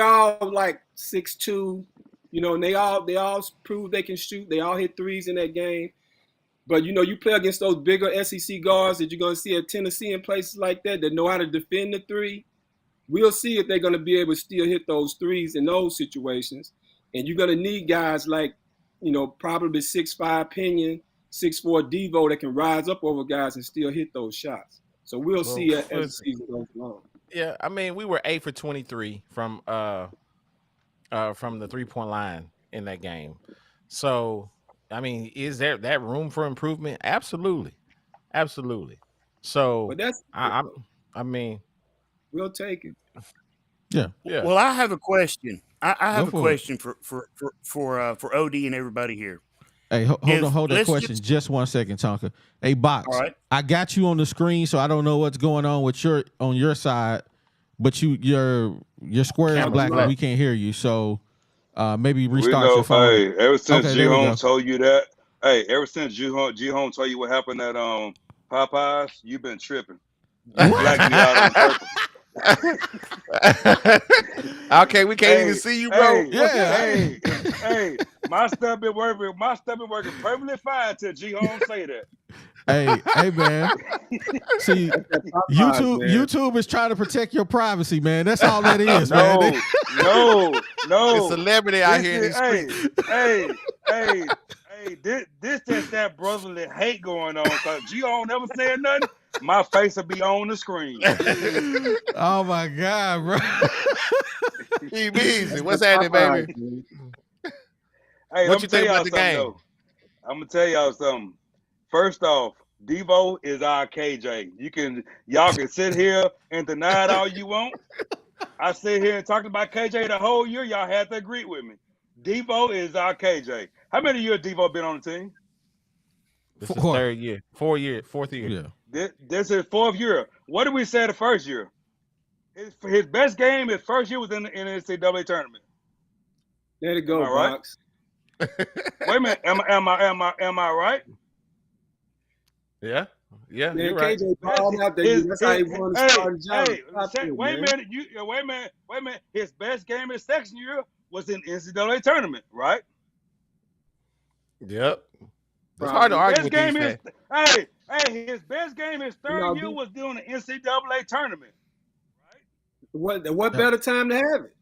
all like 6'2", and they all prove they can shoot. They all hit threes in that game. But, you play against those bigger SEC guards that you're going to see at Tennessee and places like that know how to defend the three. We'll see if they're going to be able to still hit those threes in those situations. And you're going to need guys like, probably 6'5" Pinion, 6'4" Devo that can rise up over guys and still hit those shots. So we'll see as the season goes along. Yeah, I mean, we were 8 for 23 from the 3-point line in that game. So, I mean, is there that room for improvement? Absolutely. So, but that's I mean, we'll take it. Yeah. Well, I have a question. I have a question for OD and everybody here. Hey, hold that question just 1 second, Tonka. Hey, Box. All right. I got you on the screen, so I don't know what's going on with your side, but your square is black and we can't hear you. So maybe restart your phone. Hey, ever since G-Home told you that, ever since G-Home told you what happened at Popeyes, you've been tripping. Black you out on purpose. Okay, we can't even see you, bro. Hey, my stuff been working perfectly fine till G-Home say that. Hey, man. See, YouTube is trying to protect your privacy, man. That's all that is, man. No. It's celebrity out here in these streets. Hey, this is that brotherly hate going on. Cause G-Home never said nothing. My face will be on the screen. Oh my God, bro. Easy. What's happening, baby? Hey, what you think about the game? Though. I'm gonna tell y'all something. First off, Devo is our KJ. Y'all can sit here and deny it all you want. I sit here and talk about KJ the whole year. Y'all had to agree with me. Devo is our KJ. How many years Devo been on the team? This is third year. 4 years. Fourth year. Yeah. This is fourth year. What did we say the first year? His best game his first year was in the NCAA tournament. There to go, Box. Right? Wait a minute. Am I right? Yeah. Man, You're right. KJ balled out there. That's how he won the starting job. Wait a minute. His best game his second year was in NCAA tournament, right? Yep. It's hard to argue with these facts. His best game his third year was doing the NCAA tournament. Right? What better time to have it?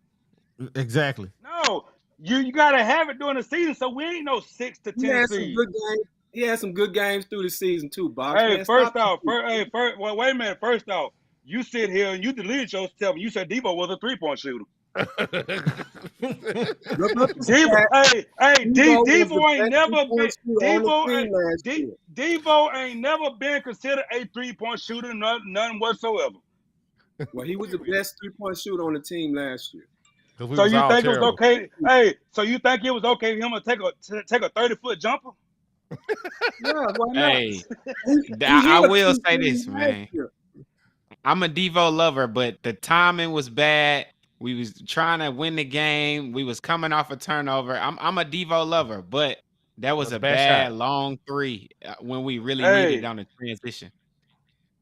Exactly. No, you gotta have it during the season, so we ain't no 6 to 10 seeds. He had some good games through the season too, Bob. Hey, wait a minute. First off, you sit here and you deleted yourself. You said Devo was a 3-point shooter. Devo ain't never been considered a 3-point shooter, none whatsoever. Well, he was the best 3-point shooter on the team last year. So you think it was okay? Hey, so you think it was okay for him to take a 30-foot jumper? Yeah, why not? Hey, I will say this, man. I'm a Devo lover, but the timing was bad. We was trying to win the game. We was coming off a turnover. I'm a Devo lover, but that was a bad long three when we really needed it on the transition.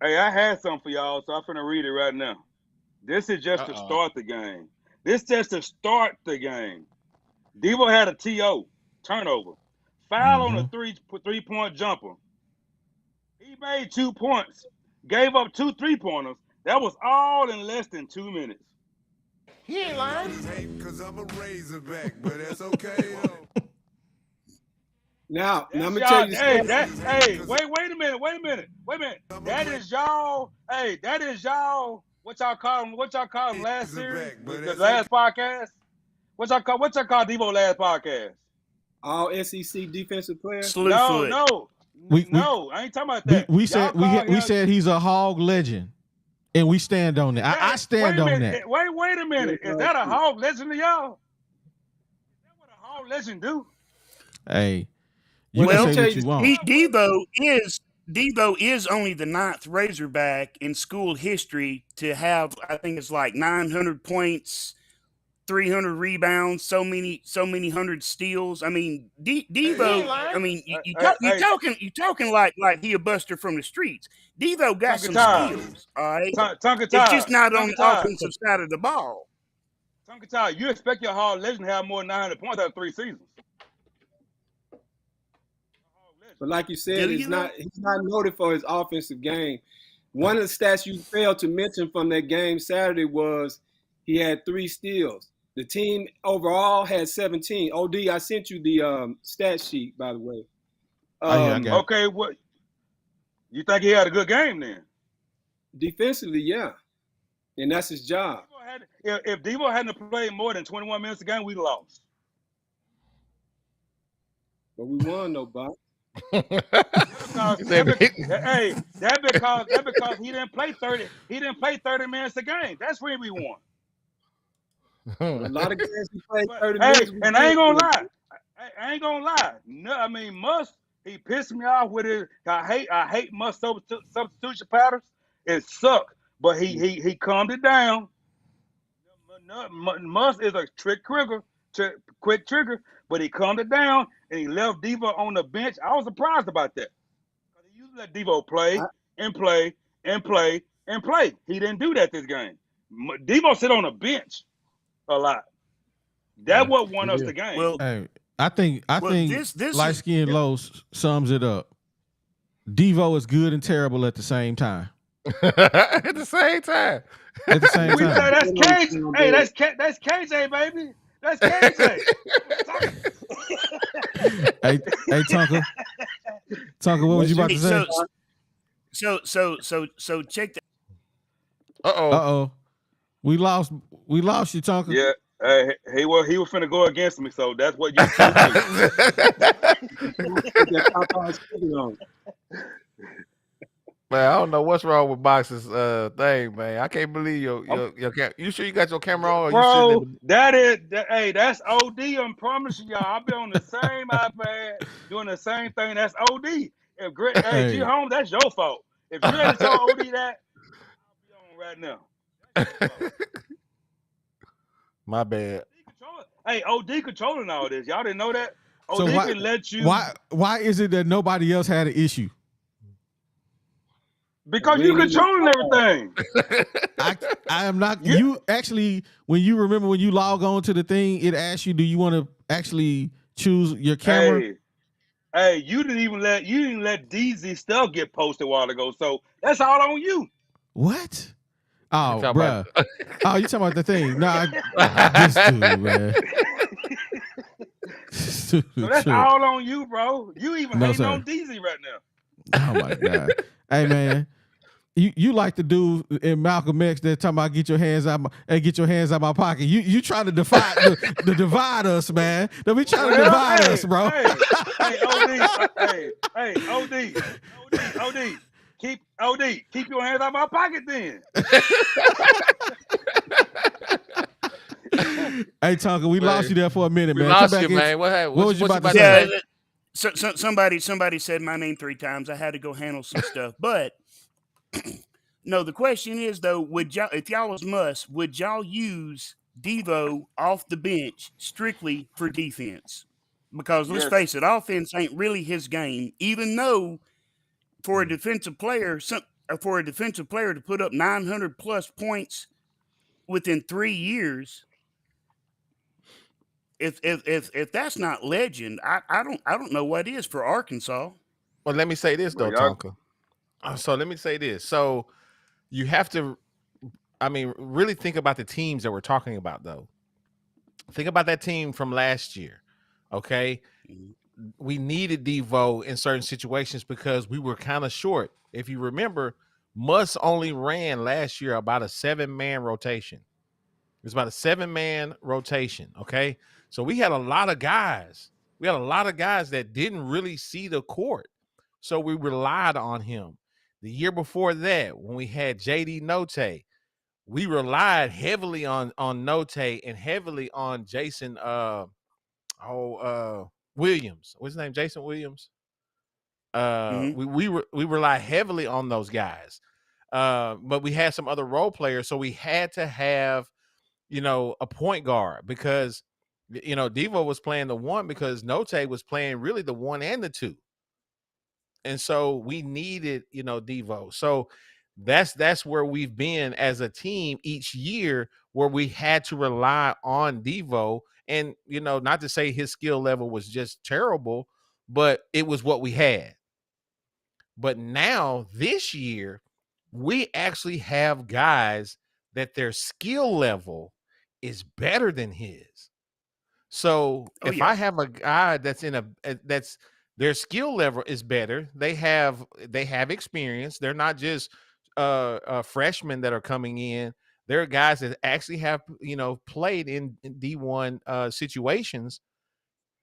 Hey, I had something for y'all, so I'm finna read it right now. This is just to start the game. Devo had a TO, turnover. Foul on a three-point jumper. He made 2 points. Gave up 2 3-pointers. That was all in less than 2 minutes. He ain't lying. Because I'm a Razorback, but that's okay. Now let me tell you something. Wait a minute. That is y'all. Hey, that is y'all. What y'all call him last series? The last podcast. What y'all call Devo last podcast? All SEC defensive players? No. No, I ain't talking about that. We Y'all said call we him- said he's a hog legend, and we stand on that. I stand on that. Wait a minute. Is that a hog legend to y'all? Is that what a hog legend do? Hey, you Well, can say what you want. Devo is only the 9th Razorback in school history to have, I think it's like 900 points, 300 rebounds, so many hundred steals. I mean, Devo. I mean, you talking like he a buster from the streets. Devo got some skills. All right, it's just not on the offensive side of the ball. Tonka, you expect your hog legend to have more than 900 points after 3 seasons? But like you said, he's not noted for his offensive game. One of the stats you failed to mention from that game Saturday was he had 3 steals. The team overall had 17. OD, I sent you the stat sheet, by the way. Okay, what? You think he had a good game then? Defensively, yeah. And that's his job. If Devo hadn't played more than 21 minutes a game, we'd lost. But we won, though, Bob. That's because he didn't play 30. He didn't play 30 minutes a game. That's when we won. A lot of games he played 30 minutes. And I ain't gonna lie. No, I mean Musk, he pissed me off with it. I hate Musk substitution patterns. It sucked, but he calmed it down. Musk is a quick trigger, but he calmed it down and he left Devo on the bench. I was surprised about that. He usually let Devo play and play and play and play. He didn't do that this game. Devo sit on the bench a lot. That what won us the game. Well, hey, I think this light skinned Low sums it up. Devo is good and terrible at the same time. At the same time. At the same We time. say that's KJ. Hey, that's KJ, baby. That's KJ. hey, Tonka. Tonka, what was you about to say? So check that. Uh-oh. We lost you, Tonka. Yeah. He was finna go against me, so that's what you do. Man, I don't know what's wrong with Box's thing, man. I can't believe your you sure you got your camera on? Bro, that's OD. I'm promising y'all. I'll be on the same iPad doing the same thing. That's OD. If G home, that's your fault. If you had to tell OD that, I'll be on right now. My bad. Hey, OD controlling all this. Y'all didn't know that? OD So can let you. Why is it that nobody else had an issue? Because you controlling everything. I am not. You actually, when you log on to the thing, it asks you, do you want to actually choose your camera? Hey, you didn't let DZ stuff get posted a while ago, so that's all on you. What? Oh, bro. Oh, you talking about the thing? Nah, this dude, man. So that's all on you, bro. You even hating on DZ right now. Oh my God. Hey, man. You like the dude in Malcolm X that talking about get your hands out my pocket. You trying to divide us, man. Don't be trying to divide us, bro. OD. Keep your hands out my pocket then. Hey, Tonka, we lost you there for a minute, man. We lost you, man. What happened? What was you about to say? So somebody said my name 3 times. I had to go handle some stuff. But no, the question is though, if y'all was Musk, would y'all use Devo off the bench strictly for defense? Because let's face it, offense ain't really his game. Even though for a defensive player to put up 900 plus points within 3 years, if that's not legend, I don't know what is for Arkansas. Well, let me say this though, Tonka. So let me say this. So you have to, really think about the teams that we're talking about, though. Think about that team from last year, okay? We needed Devo in certain situations because we were kind of short. If you remember, Musk only ran last year about a 7-man rotation. It was about a 7-man rotation, okay? So we had a lot of guys. We had a lot of guys that didn't really see the court. So we relied on him. The year before that, when we had JD Notae, we relied heavily on Note and heavily on Jason Williams. What's his name? Jason Williams. We rely heavily on those guys. But we had some other role players, so we had to have, a point guard because Devo was playing the 1 because Note was playing really the 1 and the 2. And so we needed, Devo. So that's where we've been as a team each year, where we had to rely on Devo. And, not to say his skill level was just terrible, but it was what we had. But now this year, we actually have guys that their skill level is better than his. So I have a guy that's that's their skill level is better. They have experience. They're not just freshmen that are coming in. They're guys that actually have played in D1 situations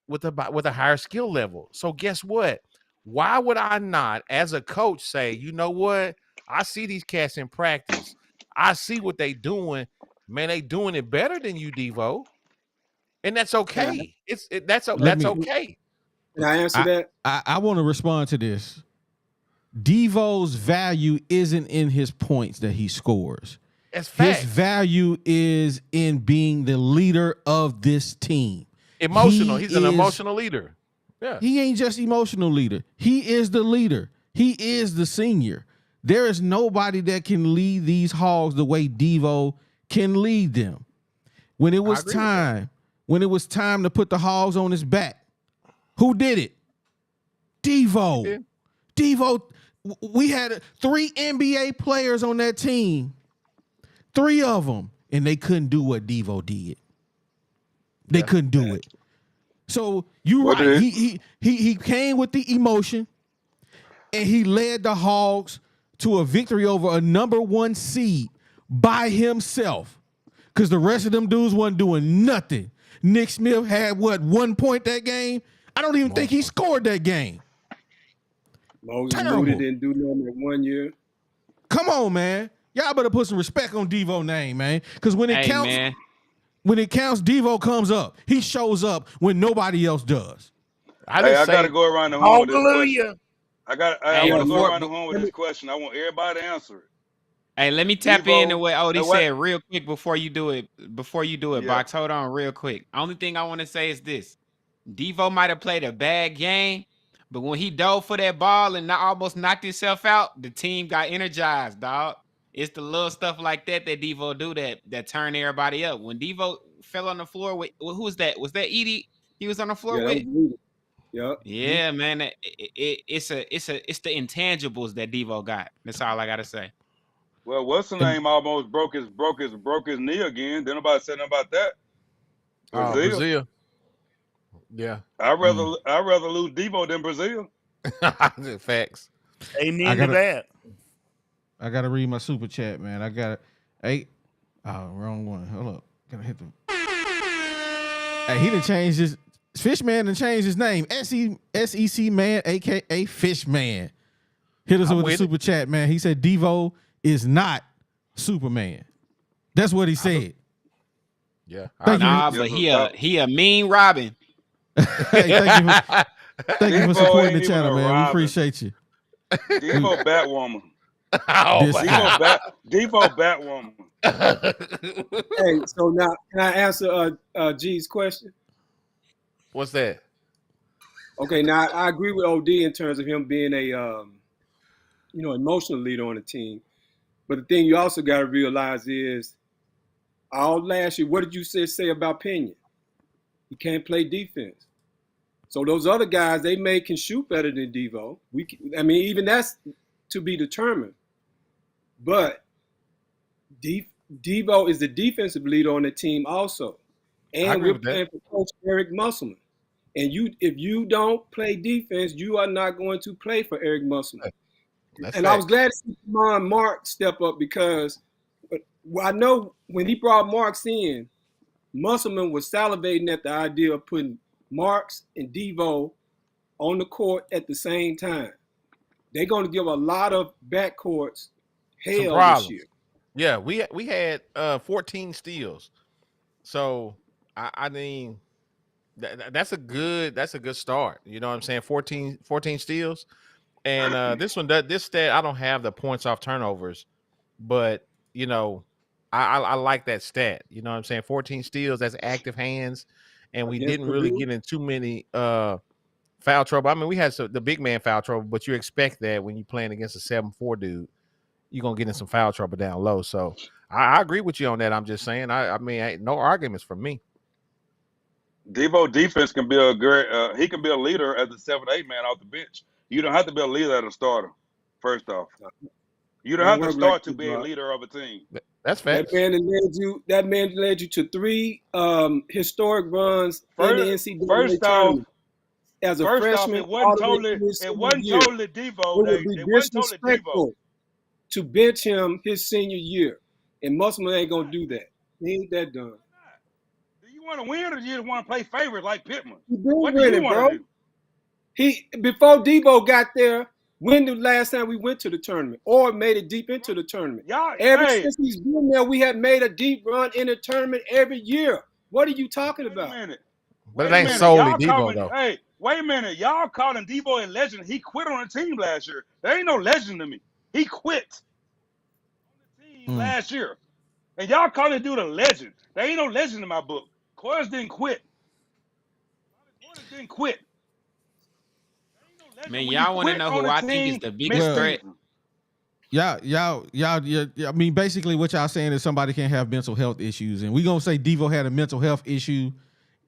with a higher skill level. So guess what? Why would I not, as a coach, say, you know what? I see these cats in practice. I see what they doing. Man, they doing it better than you, Devo. And that's okay. That's okay. Can I answer that? I want to respond to this. Devo's value isn't in his points that he scores. That's facts. His value is in being the leader of this team. Emotional. He's an emotional leader. Yeah. He ain't just emotional leader. He is the leader. He is the senior. There is nobody that can lead these Hogs the way Devo can lead them. When it was time to put the Hogs on his back, who did it? Devo. Devo. We had 3 NBA players on that team. 3 of them, and they couldn't do what Devo did. They couldn't do it. So you right. He came with the emotion, and he led the Hogs to a victory over a number 1 seed by himself. Because the rest of them dudes wasn't doing nothing. Nick Smith had 1 point that game? I don't even think he scored that game. Moses Moody didn't do nothing in 1 year. Come on, man. Y'all better put some respect on Devo's name, man. Because when it counts, Devo comes up. He shows up when nobody else does. I got to go around the horn with this question. I want to go around the horn with this question. I want everybody to answer it. Hey, let me tap in to what Odie said real quick before you do it. Box, hold on real quick. Only thing I want to say is this. Devo might have played a bad game, but when he dove for that ball and almost knocked himself out, the team got energized, dog. It's the little stuff like that Devo do that turn everybody up. When Devo fell on the floor with who was that? Was that Edie? He was on the floor with. Yep. Yeah, man. It's the intangibles that Devo got. That's all I gotta say. Well, what's the name? Almost broke his knee again. Didn't nobody say nothing about that. Brazil. Yeah. I'd rather lose Devo than Brazil. Facts. Amen to that. I gotta read my super chat, man. I got it. Wrong one. Hold up. Gotta hit the. Hey, he done changed his Fishman done changed his name. SEC man, aka Fishman. Hit us with the super chat, man. He said Devo is not Superman. That's what he said. Yeah. But he a mean Robin. Hey, thank you for supporting the channel, man. We appreciate you. Devo Batwoman. Devo Batwoman. Hey, so now can I answer G's question? What's that? Okay, now I agree with OD in terms of him being a emotional leader on the team. But the thing you also got to realize is, all last year, what did you say about Pinion? He can't play defense. So those other guys, they can shoot better than Devo. Even that's to be determined. But Devo is the defensive leader on the team also. And we're playing for Coach Eric Musselman. And if you don't play defense, you are not going to play for Eric Musselman. I was glad to see Mark step up because I know when he brought Marks in, Musselman was salivating at the idea of putting Marks and Devo on the court at the same time. they're going to give a lot of backcourts hell this problems. year. Yeah, we had 14 steals. So I mean that's a good start. You know what I'm saying? 14 steals. And this stat, I don't have the points off turnovers, but you know, I like that stat. You know what I'm saying? 14 steals, that's active hands, and we didn't really get in too many foul trouble. I mean, we had the big man foul trouble, but you expect that when you're playing against a 7'4" dude, you're gonna get in some foul trouble down low. So I agree with you on that. I'm just saying, I mean, no arguments from me. Devo defense can be a great. He can be a leader as a 7-8 man off the bench. You don't have to be a leader as a starter. First off, you don't have to start to be a leader of a team. That's fact. That man led you to 3 historic runs in the NCAA tournament. As a freshman, it wasn't totally Devo. It would be disrespectful to bench him his senior year, and Musselman ain't gonna do that. He ain't that done. Do you want to win, or do you want to play favorites like Pittman? What do you want to do? Before Devo got there, when the last time we went to the tournament or made it deep into the tournament? Ever since he's been there, we have made a deep run in the tournament every year. What are you talking about? But it ain't solely Devo, though. Hey, wait a minute. Y'all calling Devo a legend. He quit on the team last year. There ain't no legend to me. He quit on the team last year. And y'all calling the dude a legend. There ain't no legend in my book. Coors didn't quit. Man, y'all want to know who I think is the biggest threat? I mean, basically what y'all saying is somebody can have mental health issues, and we gonna say Devo had a mental health issue.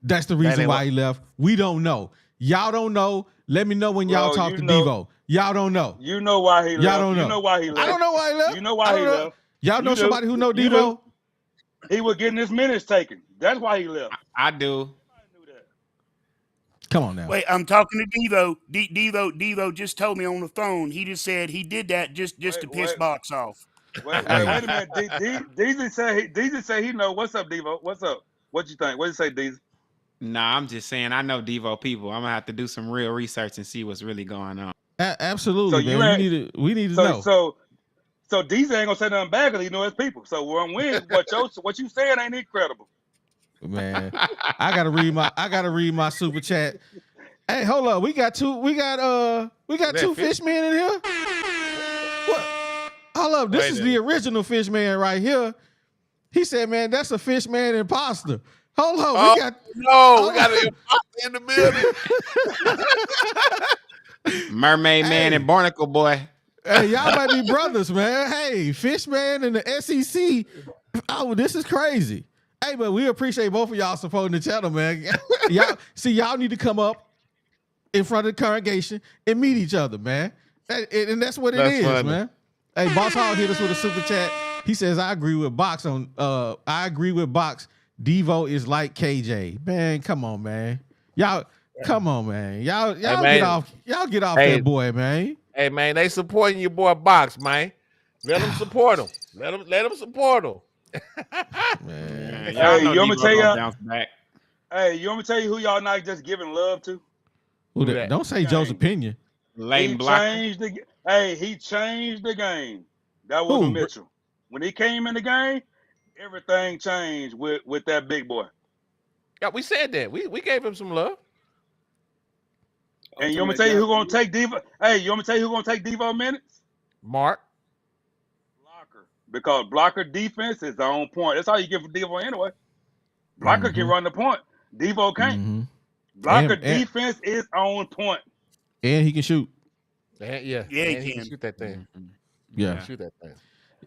That's the reason why he left. We don't know. Y'all don't know. Let me know when y'all talk to Devo. Y'all don't know. You know why he left. Y'all don't know. You know why he left. I don't know why he left. You know why he left. Y'all know somebody who know Devo? He was getting his minutes taken. That's why he left. I do. Come on now. Wait, I'm talking to Devo. Devo just told me on the phone. He just said he did that just to piss Box off. Wait a minute. Deezy said he know. What's up, Devo? What's up? What you think? What you say, Deezy? Nah, I'm just saying I know Devo people. I'm gonna have to do some real research and see what's really going on. Absolutely, so man. We need to know. So Deezy ain't gonna say nothing bad because he know his people. So we're on win. What you saying ain't incredible. Man, I gotta read my super chat. Hey, hold up. We got two fish men in here. What? Hold up. This is the original fish man right here. He said, man, that's a fish man imposter. Hold on. We got an imposter in the building. Mermaid man and barnacle boy. Hey, y'all might be brothers, man. Hey, fish man and the SEC. Oh, this is crazy. Hey, but we appreciate both of y'all supporting the channel, man. Y'all need to come up in front of the congregation and meet each other, man. And that's what it is, funny. Man. Hey, Boss Hog hit us with a super chat. He says, I agree with Box. Devo is like KJ. Man, come on, man. Come on, man. Y'all get off that boy, man. Hey, man, they supporting your boy Box, man. Let them support him. Let them support him. Man, hey, you want me to tell you? Hey, you want me to tell you who y'all not just giving love to? Who that? Don't say Joe's opinion. He changed the game. That was Mitchell. When he came in the game, everything changed with that big boy. Yeah, we said that. We gave him some love. And you want me to tell you who's gonna take Devo? Hey, you want me to tell you who's gonna take Devo minutes? Mark. Because blocker defense is on point. That's all you get for Devo anyway. Blocker can run the point. Devo can't. Blocker defense is on point. And he can shoot. And he can shoot that thing. Yeah. Shoot that thing.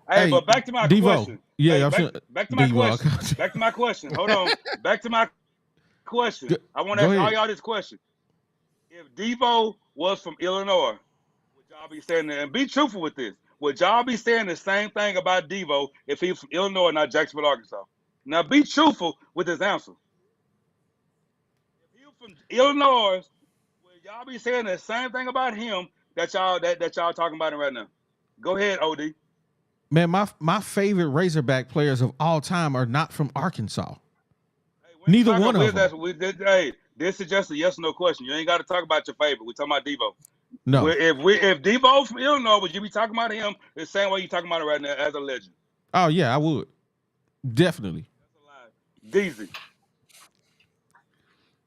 Hey, but back to my question. Yeah, back to my question. Back to my question. Hold on. Back to my question. I want to ask all y'all this question. If Devo was from Illinois, would y'all be saying that? And be truthful with this. Would y'all be saying the same thing about Devo if he was from Illinois, not Jacksonville, Arkansas? Now, be truthful with this answer. If he was from Illinois, would y'all be saying the same thing about him that y'all talking about him right now? Go ahead, OD. Man, my favorite Razorback players of all time are not from Arkansas. Hey, neither one of them. Hey, this is just a yes or no question. You ain't got to talk about your favorite. We're talking about Devo. No. If Devo from Illinois, would you be talking about him the same way you talking about him right now as a legend? Oh yeah, I would. Definitely. Deezy.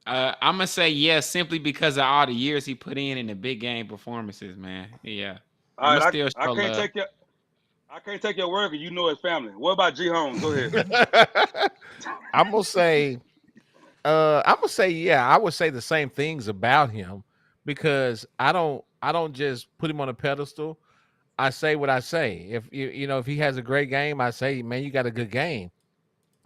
I'm gonna say yes, simply because of all the years he put in the big game performances, man. Yeah. All right, I show can't love. take your word because you know his family. What about G Holmes? Go ahead. I'm gonna say, yeah. I would say the same things about him because I don't just put him on a pedestal. I say what I say. If if he has a great game, I say, man, you got a good game.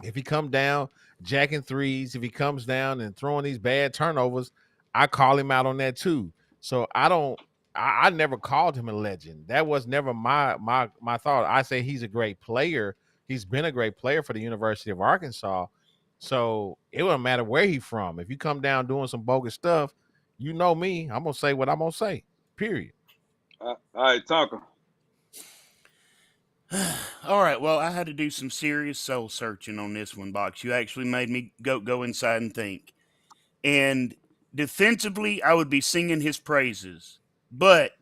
If he come down jacking threes, if he comes down and throwing these bad turnovers, I call him out on that too. So I never called him a legend. That was never my thought. I say he's a great player. He's been a great player for the University of Arkansas. So it wouldn't matter where he's from. If you come down doing some bogus stuff, you know me, I'm gonna say what I'm gonna say. Period. All right, Tonka. All right. Well, I had to do some serious soul searching on this one, Box. You actually made me go inside and think. And defensively, I would be singing his praises. But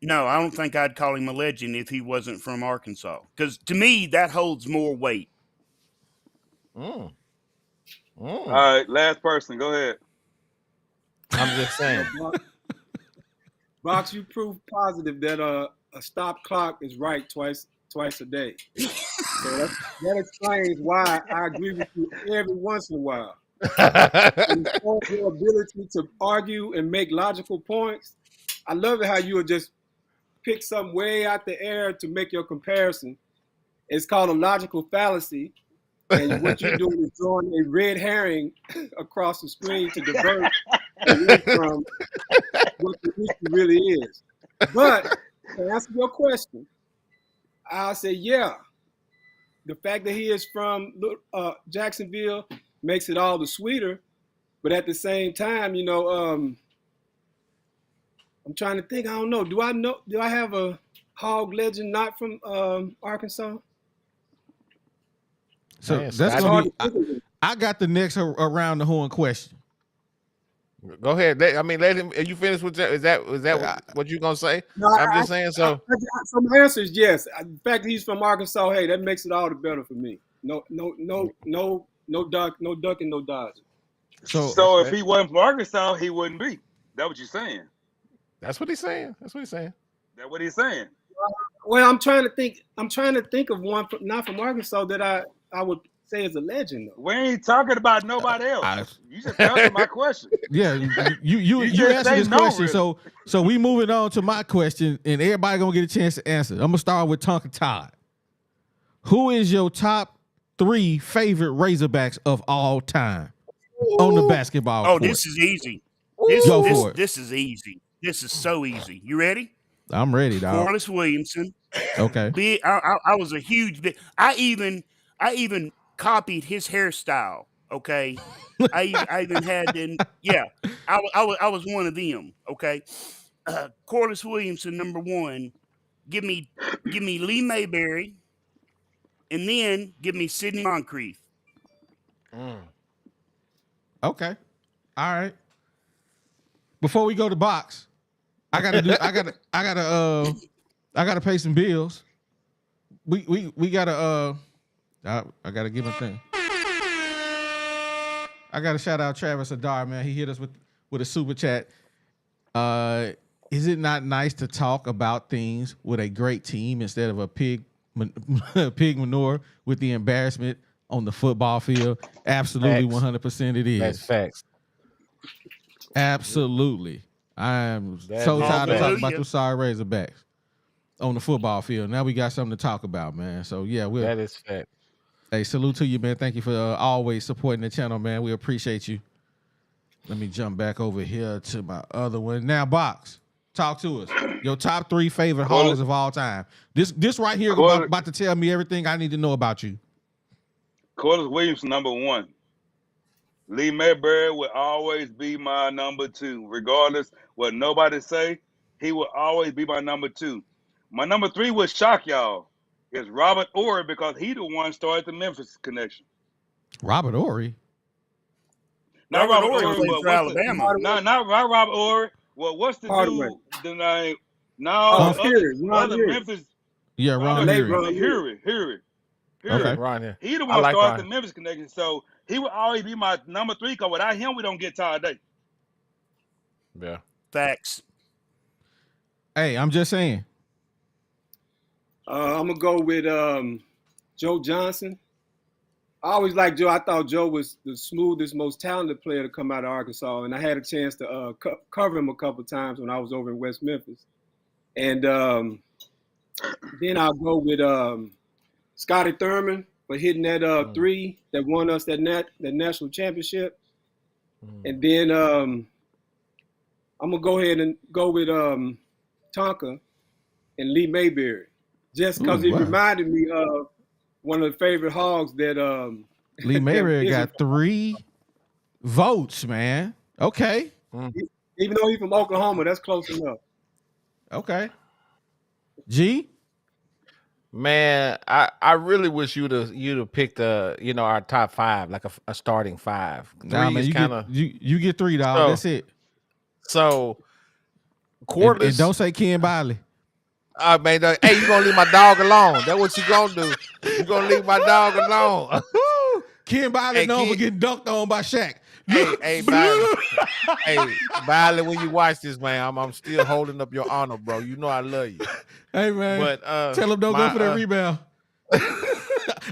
no, I don't think I'd call him a legend if he wasn't from Arkansas. Because to me, that holds more weight. All right, last person. Go ahead. I'm just saying. Box, you prove positive that a stop clock is right twice a day. So that explains why I agree with you every once in a while. And your ability to argue and make logical points, I love it how you would just pick something way out the air to make your comparison. It's called a logical fallacy. And what you're doing is drawing a red herring across the screen to divert away from what the issue really is. But to answer your question, I'll say, yeah, the fact that he is from Jacksonville makes it all the sweeter. But at the same time, I'm trying to think. I don't know. Do I have a hog legend not from Arkansas? So Man, that's gonna be. I got the next around the horn question. Go ahead. Let him. Are you finished with that? Is that what you're gonna say? No, I'm just saying. So my answer is yes. The fact that he's from Arkansas, hey, that makes it all the better for me. No duck, no ducking, no dodging. So if he wasn't from Arkansas, he wouldn't be. That's what you're saying. That's what he's saying. That's what he's saying. Well, I'm trying to think of one not from Arkansas that I would say is a legend. Though. We ain't talking about nobody else. You just answered my question. Yeah, you answered this question. Really. So we moving on to my question, and everybody gonna get a chance to answer. I'm gonna start with Tonka Todd. Who is your top 3 favorite Razorbacks of all time on the basketball court? This is easy. Go for it. This is easy. This is so easy. You ready? I'm ready, dog. Corliss Williamson. Okay. I was a huge. I even copied his hairstyle. Okay. I even had I was one of them. Okay. Corliss Williamson, number 1. Give me Lee Mayberry, and then give me Sidney Moncrief. Okay. All right. Before we go to box, I gotta pay some bills. We gotta I gotta give him a thing. I gotta shout out Travis Adar, man. He hit us with a super chat. Is it not nice to talk about things with a great team instead of a pig manure with the embarrassment on the football field? Absolutely, 100% it is. That's facts. Absolutely. I am so tired of talking about those sorry Razorbacks on the football field. Now we got something to talk about, man. So yeah, that is fact. Hey, salute to you, man. Thank you for always supporting the channel, man. We appreciate you. Let me jump back over here to my other one. Now, Box, talk to us. Your top 3 favorite Hogs of all time. This right here about to tell me everything I need to know about you. Corliss Williamson, number 1. Lee Mayberry will always be my number 2. Regardless what nobody say, he will always be my number 2. My number 3 will shock y'all. It's Robert Horry because he the one started the Memphis connection. Robert Horry? Not Robert Horry Horry, played for Alabama. Not Robert Horry. Well, what's the Hardaway. dude? The name? No, other Memphis. Yeah, Ron Hury. Okay. Ron here. He the I one like started Ron. the Memphis connection, so he would always be my number 3. Cause without him, we don't get Todd Day. Yeah. Facts. Hey, I'm just saying. I'm gonna go with Joe Johnson. I always liked Joe. I thought Joe was the smoothest, most talented player to come out of Arkansas, and I had a chance to cover him a couple times when I was over in West Memphis. And then I'll go with Scotty Thurman for hitting that 3 that won us that national championship. And then I'm gonna go ahead and go with Tonka and Lee Mayberry, just because it reminded me of one of the favorite Hogs that Lee Mayberry got 3 votes, man. Okay. Even though he's from Oklahoma, that's close enough. Okay. G? Man, I really wish you'd have picked our top 5, like a starting 5. 3 Nah, man, is kind of you get 3, dog. That's it. So Cordless. And don't say Ken Biley. Man, hey, you gonna leave my dog alone? That's what you gonna do. You gonna leave my dog alone? Ken Biley known for getting dunked on by Shaq. Hey, Biley. Hey, Biley, when you watch this, man, I'm still holding up your honor, bro. You know I love you. Hey, man. But tell him don't go for that rebound.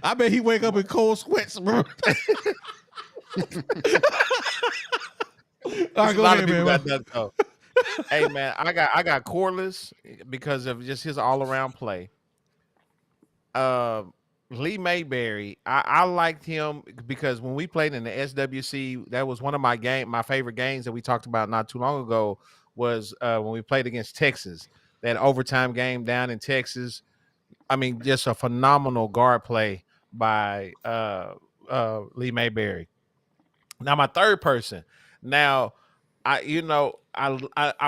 I bet he wake up in cold sweats, bro. All right, go ahead, man. Hey, man, I got Corliss because of just his all-around play. Lee Mayberry, I liked him because when we played in the SWC, that was one of my favorite games that we talked about not too long ago was when we played against Texas, that overtime game down in Texas. I mean, just a phenomenal guard play by Lee Mayberry. Now, my third person. Now, I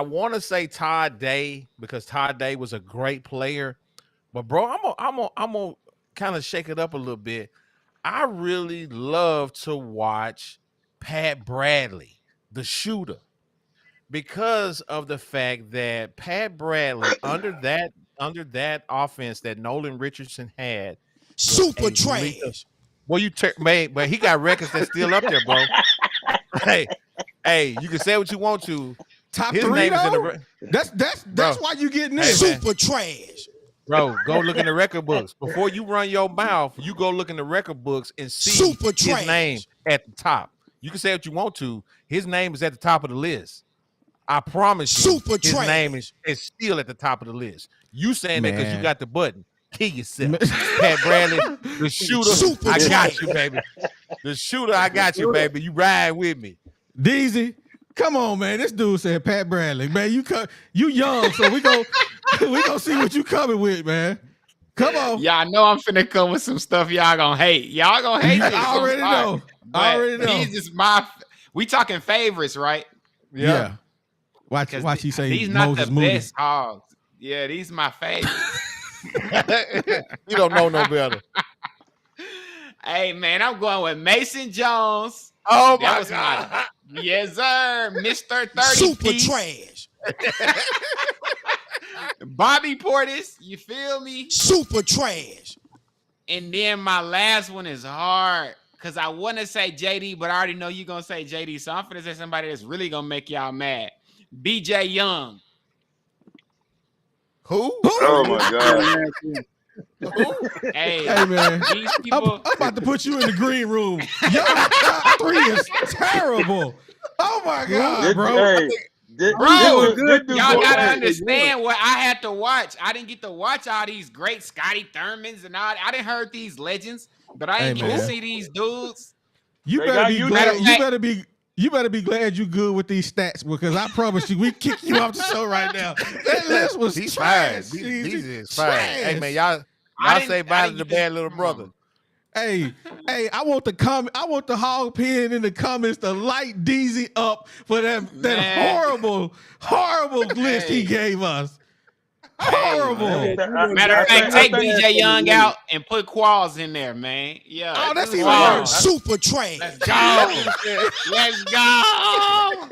want to say Todd Day because Todd Day was a great player, but bro, I'm gonna kind of shake it up a little bit. I really love to watch Pat Bradley, the shooter, because of the fact that Pat Bradley under that offense that Nolan Richardson had, super trash. Well, but he got records that's still up there, bro. Hey, you can say what you want to. Top 3, though? That's why you getting this. Super trash. Bro, go look in the record books. Before you run your mouth, you go look in the record books and see super his name at the top. You can say what you want to. His name is at the top of the list. I promise you, his name is still at the top of the list. You saying that because you got the button. Kill yourself. Pat Bradley, the shooter, I got you, baby. The shooter, I got you, baby. You ride with me. Deezy, come on, man. This dude said Pat Bradley. Man, you young, so we go see what you coming with, man. Come on. Y'all know I'm finna come with some stuff y'all gonna hate. Y'all gonna hate this. I already know. He's just we talking favorites, right? Yeah. Watch you say these not Moses the Moody. best Hogs. Yeah, these my favorites. You don't know no better. Hey, man, I'm going with Mason Jones. Oh, my God. Yes, sir. Mr. 30 Super trash. Bobby Portis, you feel me? Super trash. And then my last one is hard because I want to say JD, but I already know you're going to say JD. So I'm going to say somebody that's really going to make y'all mad. BJ Young. Who? Oh, my God. Hey, man, these people. I'm about to put you in the green room. Your top 3 is terrible. Oh my God, bro. Y'all gotta understand what I had to watch. I didn't get to watch all these great Scotty Thurmans and all. I didn't heard these legends, but I didn't get to see these dudes. You better be glad. You better be glad you good with these stats because I promise you, we kick you off the show right now. That list was trash. These is fine. Hey man, y'all say bye to the bad little brother. Hey, I want the hog pen in the comments to light Deezy up for that horrible list he gave us. Horrible. Matter of fact, take BJ Young out and put Qualls in there, man. Yeah. Oh, that's even worse. Super trash. Let's go. Let's go.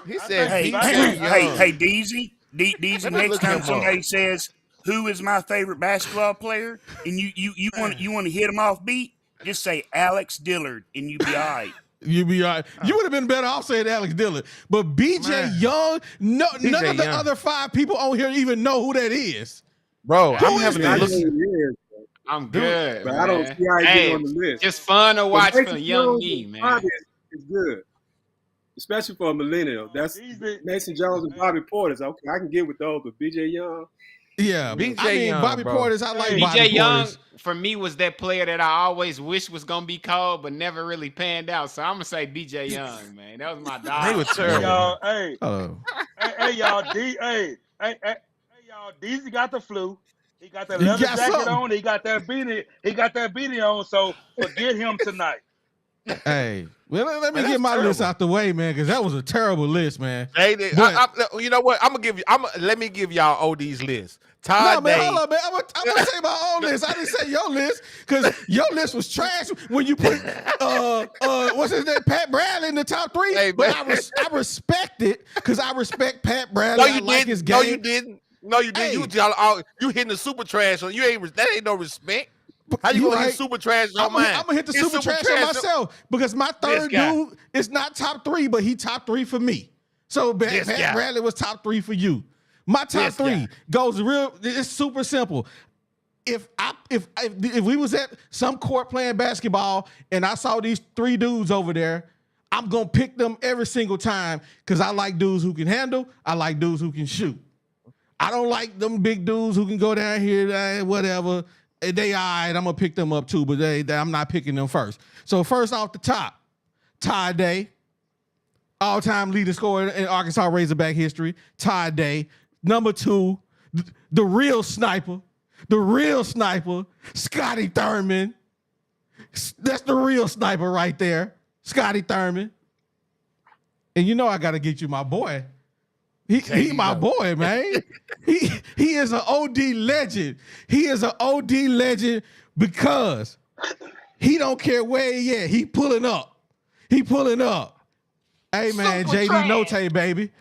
He I said think Hey, BJ hey, Young. hey, Deezy. Deezy, Let me next look time him somebody up. says who is my favorite basketball player, and you want to hit them off beat, just say Alex Dillard, and you be all right. You be all right. You would have been better off saying Alex Dillon. But BJ Man. Young, none BJ of the Young. other 5 people on here even know who that is. Bro, Who I'm is having I to know look. who he is, I'm Dude, good, but man. I don't see how he Hey, get on the list. just fun to But watch for Mason young Jones me, and man. Bobby is good, especially for a millennial. That's Easy. Mason Jones and Bobby Portis. Okay, I can get with those, but BJ Young. Yeah, BJ I mean Young, Bobby bro. Portis. I like Hey. Bobby BJ Young Portis. for me was that player that I always wished was gonna be called, but never really panned out. So I'm gonna say BJ Young, man. That was my dog. He was Hey, terrible. y'all. Hey, Oh, hey, y'all. Hey, y'all. Deezy got the flu. He got that He leather got jacket something. on. He got that beanie. He got that beanie on. So forget him tonight. hey. Well, let me Man, get that's my list terrible. out the way, man, because that was a terrible list, man. But, you know what? I'm gonna give you. Let me give y'all OD's list. No, Todd man, Day. hold on, man. I'm gonna say my own list. I didn't say your list because your list was trash when you put what's his name, Pat Bradley in the top 3. Hey, but man. I respect it because I respect Pat Bradley. No, you I like his didn't. game. No, you didn't. No, you didn't. Hey. You hitting the super trash on you. That ain't no respect. How you You gonna hit right. super trash on I'm mine? gonna hit the It's super trash on myself because my This third guy. dude is not top 3, but he top 3 for me. So This Pat guy. Bradley was top 3 for you. My top This 3 guy. goes real. It's super simple. If we was at some court playing basketball and I saw these 3 dudes over there, I'm gonna pick them every single time because I like dudes who can handle. I like dudes who can shoot. I don't like them big dudes who can go down here, whatever. They all right, I'm gonna pick them up too, but I'm not picking them first. So first off the top, Ty Day, all-time leading scorer in Arkansas Razorback history. Ty Day. Number 2, the real sniper, Scotty Thurman. That's the real sniper right there, Scotty Thurman. And you know I gotta get you my boy. He my boy, man. he is an OD legend. He is an OD legend because he don't care where he at. He pulling up. Hey, man, Super JD trash. Note, baby.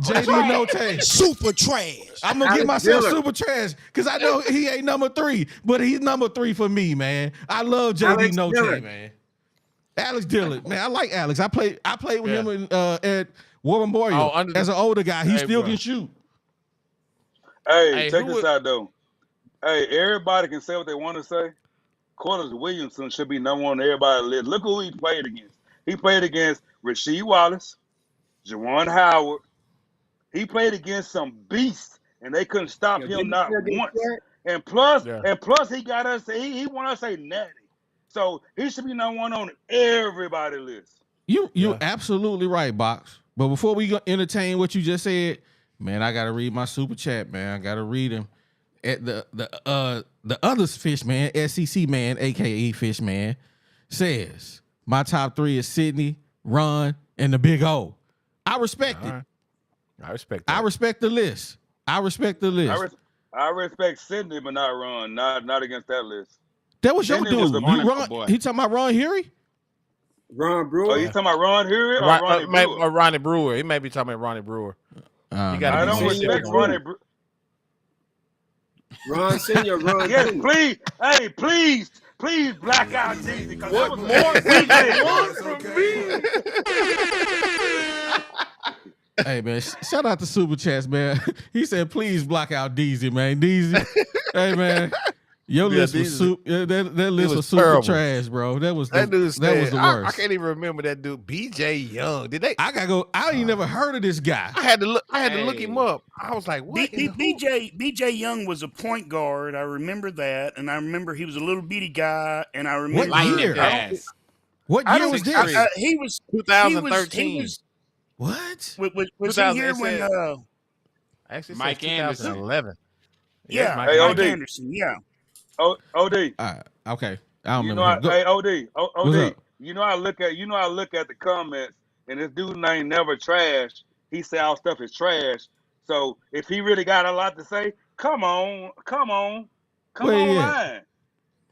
JD Note. Super trash. I'm going to give Alex myself Dillon. super trash because I know he ain't number 3, but he's number 3 for me, man. I love JD Alex Note, Dillon. man. Alex Dillon, man. I like Alex. I played with him at War Memorial as an older guy. He Hey, still bro. can shoot. Hey, check who this would- out though. Hey, everybody can say what they want to say. Corliss Williamson should be number 1 on everybody's list. Look who he played against. He played against Rasheed Wallace, Juwan Howard. He played against some beasts, and they couldn't stop Yeah, him didn't not he get once. cracked? And plus, Yeah. he got us. He want us to say natty. So he should be number 1 on everybody's list. You're absolutely right, Box. But before we go entertain what you just said, man, I gotta read my super chat, man. I gotta read him. At the other fish man, SEC man, aka Fish Man, says my top 3 is Sydney, Ron, and the Big O. I respect it. All right. I respect that. I respect the list. I respect Sydney, but not Ron. Not against that list. That was your Sydney dude. was the You Barnacle Ron, boy. he talking about Ron Hury? Ron Oh, Brewer. you talking about Ron Hury or Ronnie Brewer? Or Ronnie Brewer. He may be talking about Ronnie Brewer. You gotta I be don't serious. respect Ronnie Brewer. Ron Senior, Ron Yes, Junior. please. Hey, please black out Jeezy. What more DJ DJ want want from me? Hey man, shout out to Super Chats, man. He said, please block out Deezy, man. Deezy. Hey man, your Yeah, list was Deezy. super. That list was was super terrible. trash, bro. That was That dude that was the I worst. can't even remember that dude. BJ Young. Did they? I gotta go. I ain't never heard of this guy. I had to look him up. I was like, what? BJ Young was a point guard. I remember that, and I remember he was a little bitty guy, and I remember What year? Pass. What I year don't was think this? he was 2013. What? Was he here when? Actually, Mike Mike Anderson. 2011. Yeah, Mike Hey, Mike OD. Anderson. Yeah. OD. Okay, I don't You remember. know, him. Go- hey, OD. What's OD. up? You know, I look at the comments, and this dude named Never Trash. He say our stuff is trash. So if he really got a lot to say, come on, Where he at? line.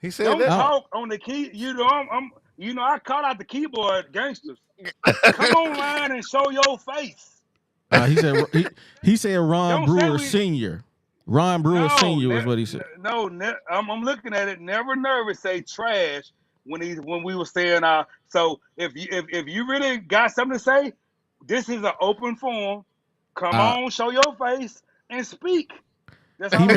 He said Don't that. talk on the key. You know, I caught out the keyboard gangsters. Come on line and show your face. He said Ron Don't say Brewer we- Sr. Ron Brewer Sr. is what he said. I'm looking at it. Never nervous say trash when we were saying So if you really got something to say, this is an open forum. Come on, show your face and speak. That's all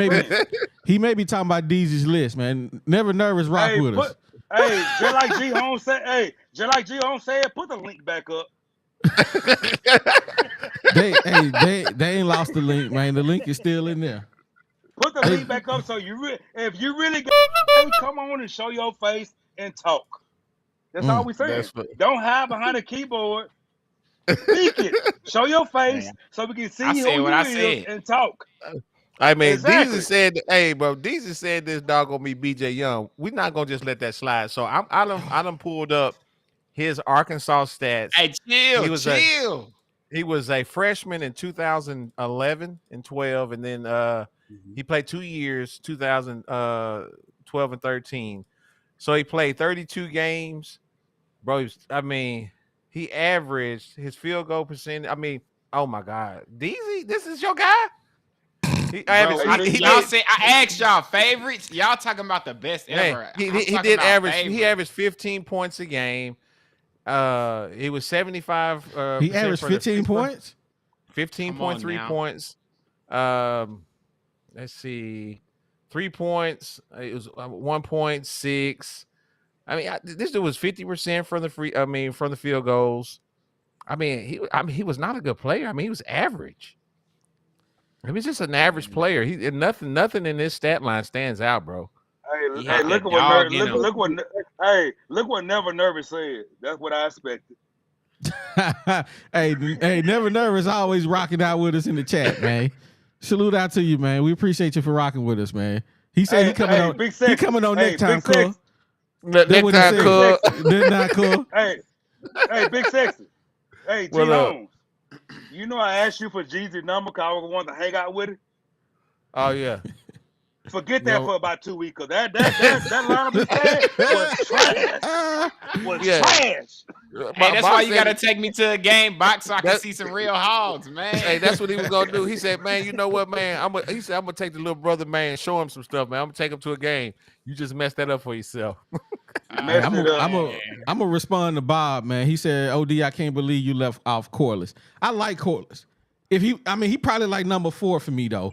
He may be talking about Deezy's list, man. Never nervous, rock with us. Hey, just like G Home said, put the link back up. They ain't lost the link, man. The link is still in there. Put the link back up so if you really come on and show your face and talk. That's all we saying. Don't hide behind a keyboard. Speak it. Show your face so we can see who you is and talk. I mean, Exactly. Deezy said, "Hey, bro, Deezy said this dog gonna be BJ Young. We're not gonna just let that slide." So I done pulled up his Arkansas stats. Hey, chill. He was a freshman in 2011 and 12, and then he played 2 years, 2012 and 13. So he played 32 games, bro. He averaged his field goal percentage. I mean, oh my God, Deezy, this is your guy. I asked y'all favorites. Y'all talking about the best ever. He did average. Favorites. He averaged 15 points a game. He was 75. He averaged 15 points. 15.3 points. Let's see, 3 points. It was 1.6. I mean, this dude was 50% from the field goals. I mean, he was not a good player. I mean, he was average. I mean, he's just an average player. Nothing in this stat line stands out, bro. Hey, look what Never Nervous said. That's what I expected. hey, Never Nervous always rocking out with us in the chat, man. Salute out to you, man. We appreciate you for rocking with us, man. He said he coming on next time, cool. Next time, cool. Hey, Big Sexy. Hey, G Holmes. You know I asked you for Jeezy's number because I wanted to hang out with it. Oh yeah. Forget that for about 2 weeks, because that line of was trash. Hey, that's why you gotta take me to a game, Box, so I can see some real hogs, man. Hey, that's what he was gonna do. He said, "Man, you know what, man? I'm gonna take the little brother, man, and show him some stuff, man. I'm gonna take him to a game. You just messed that up for yourself." I'm gonna respond to Bob, man. He said, "OD, I can't believe you left off Corliss. I like Corliss. He probably like number 4 for me though.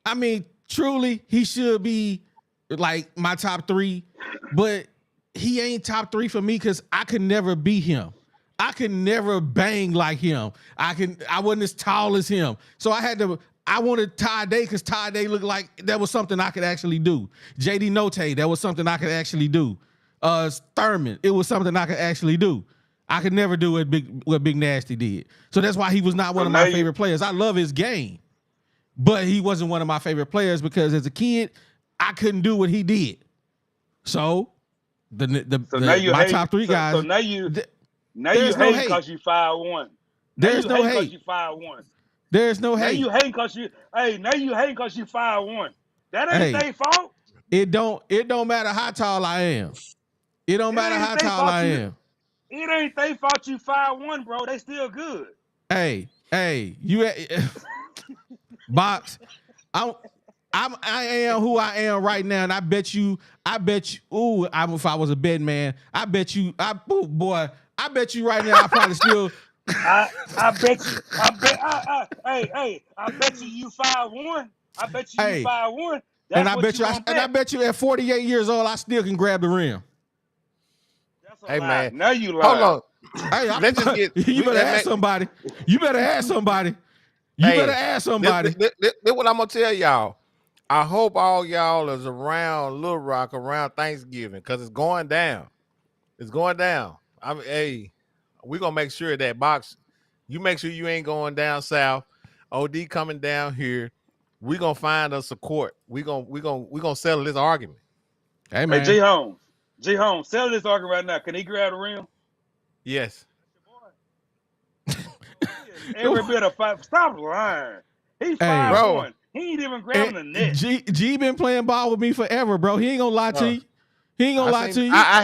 I mean, truly, he should be like my top 3, but he ain't top 3 for me because I could never be him. I could never bang like him. I wasn't as tall as him. So I wanted Ty Day because Ty Day looked like that was something I could actually do. JD Notae, that was something I could actually do. Thurman, it was something I could actually do. I could never do what Big Nasty did. So that's why he was not one of my favorite players. I love his game, but he wasn't one of my favorite players because as a kid, I couldn't do what he did. So my top 3 guys. So now you hate because you 5'1". There's no hate. You 5'1". There's no now hate. You hate because you 5'1". That ain't their fault. It don't matter how tall I am. It don't matter how tall I am. It ain't their fault you 5'1", bro. They still good. Hey, you Box. I am who I am right now, and I bet you. Ooh, if I was a betting man, I bet you right now. I probably still. I bet you. I bet you 5'1". I bet you 5'1". And I bet you at 48 years old, I still can grab the rim. Hey man, now you lie. Hold on. Hey, let's just get. You better ask somebody. You better ask somebody. This what I'm gonna tell y'all. I hope all y'all is around Little Rock around Thanksgiving because it's going down. It's going down. We're gonna make sure that Box. You make sure you ain't going down south. OD coming down here. We're gonna find us a court. We're gonna settle this argument. Hey man. Hey, G Holmes, settle this argument right now. Can he grab the rim? Yes. Every bit of 5. Stop lying. He's 5'1". He ain't even grabbing the net. G been playing ball with me forever, bro. He ain't gonna lie to you. He ain't gonna lie to you. I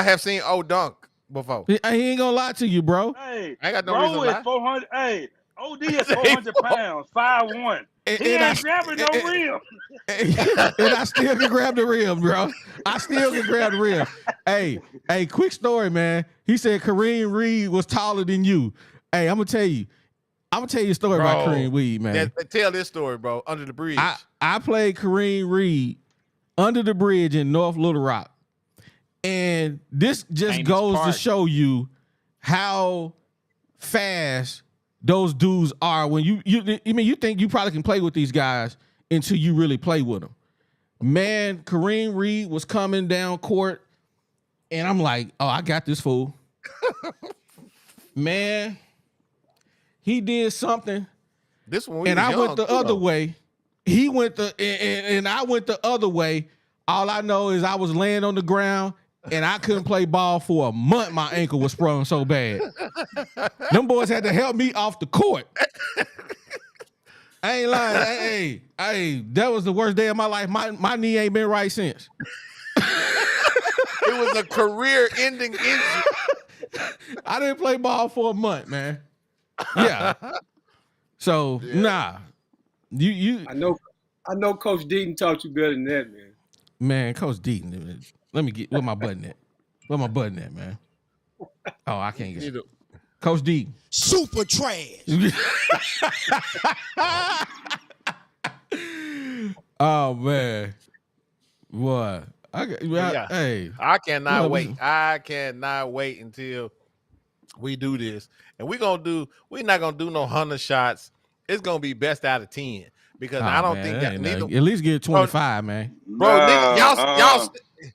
have seen O dunk. before. He ain't gonna lie to you, bro. Hey, I ain't got no reason to bro is lie. 400. Hey, OD is 400 pounds, 5'1". He ain't grabbing no rim. And I still can grab the rim, bro. I still can grab the rim. Hey, quick story, man. He said Kareem Reed was taller than you. Hey, I'm gonna tell you a story about Kareem Reed, man. Tell this story, bro. Under the bridge. I played Kareem Reed under the bridge in North Little Rock. And this just goes to show you how fast those dudes are when you think you probably can play with these guys until you really play with them. Man, Kareem Reed was coming down court, and I'm like, oh, I got this fool. Man, he did something. This one, and I went the other way. He went and I went the other way. All I know is I was laying on the ground and I couldn't play ball for a month. My ankle was sprung so bad. Them boys had to help me off the court. I ain't lying. Hey, that was the worst day of my life. My knee ain't been right since. It was a career-ending injury. I didn't play ball for a month, man. Yeah. So nah, you. I know Coach Deaton taught you better than that, man. Man, Coach Deaton. Let me get where my button at. Where my button at, man? Oh, I can't get it. Coach Deaton. Super trash. Oh man, what? Hey, I cannot wait. I cannot wait until we do this, and we're not gonna do no 100 shots. It's gonna be best out of 10 because I don't think that neither. At least get 25, man. Bro,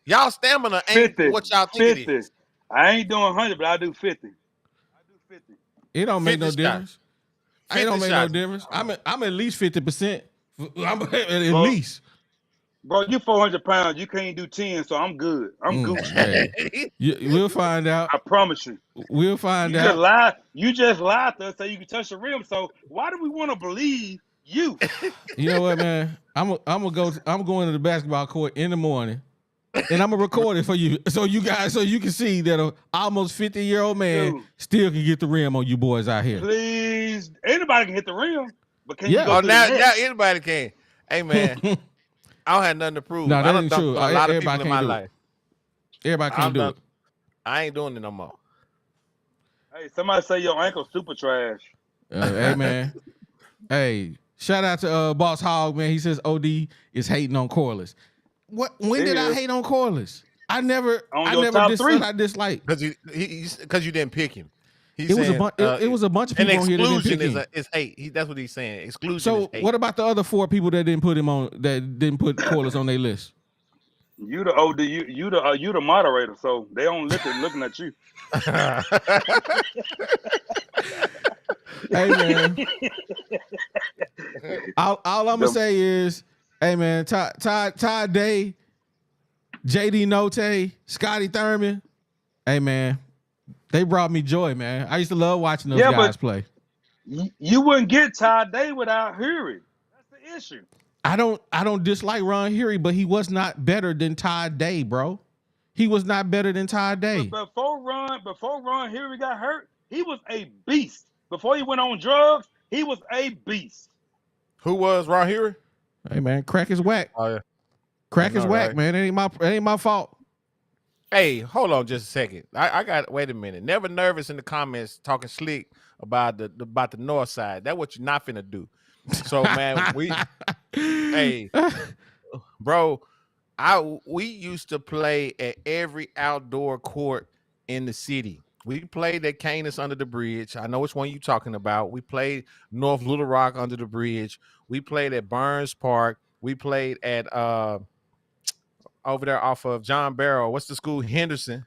y'all stamina ain't 50, what y'all think 50. it is. I ain't doing 100, but I do 50. It don't make no 50 difference. It don't make no difference. I'm at least 50%. I'm at least. Bro, you 400 pounds. You can't do 10, so I'm good. I'm Gucci. Hey, we'll find out. I promise you. We'll find out. You just lied to us so you can touch the rim. So why do we want to believe you? You know what, man? I'm going to the basketball court in the morning, and I'm gonna record it for you, so you can see that a almost 50-year-old man still can get the rim on you boys out here. Please, anybody can hit the rim, but can you go Oh, to now the net? anybody can. Hey man, I don't have nothing to prove. No, that I ain't done true. dunked a lot of Everybody people in my can't do it. life. Everybody can't do it. I ain't doing it no more. Hey, somebody say your ankle's super trash. Hey man, hey, shout out to Boss Hog, man. He says OD is hating on Corliss. When did I hate on Corliss? I never said I dislike because you didn't pick him. It was a bunch of people on here that didn't pick him. Is hate. That's what he's saying. Exclusion. So is hate. what about the other 4 people that didn't put him on? That didn't put Corliss on their list? You the OD. You the moderator. So they don't looking at you. Hey man, all I'm gonna say is, hey man, Ty Day, JD Note, Scotty Thurman, hey man, they brought me joy, man. I used to love watching those guys play. You wouldn't get Ty Day without Hury. That's the issue. I don't dislike Ron Hury, but he was not better than Ty Day, bro. He was not better than Ty Day. Before Ron Hury got hurt, he was a beast. Before he went on drugs, he was a beast. Who was Ron Hury? Hey man, crack is whack. Oh yeah, crack is whack, man. It ain't my fault. Hey, hold on just a second. I got wait a minute. Never nervous in the comments talking slick about the north side. That's what you're not finna do. So man, hey, bro, we used to play at every outdoor court in the city. We played at Canis under the bridge. I know which one you're talking about. We played North Little Rock under the bridge. We played at Burns Park. We played at over there off of John Barrow. What's the school? Henderson.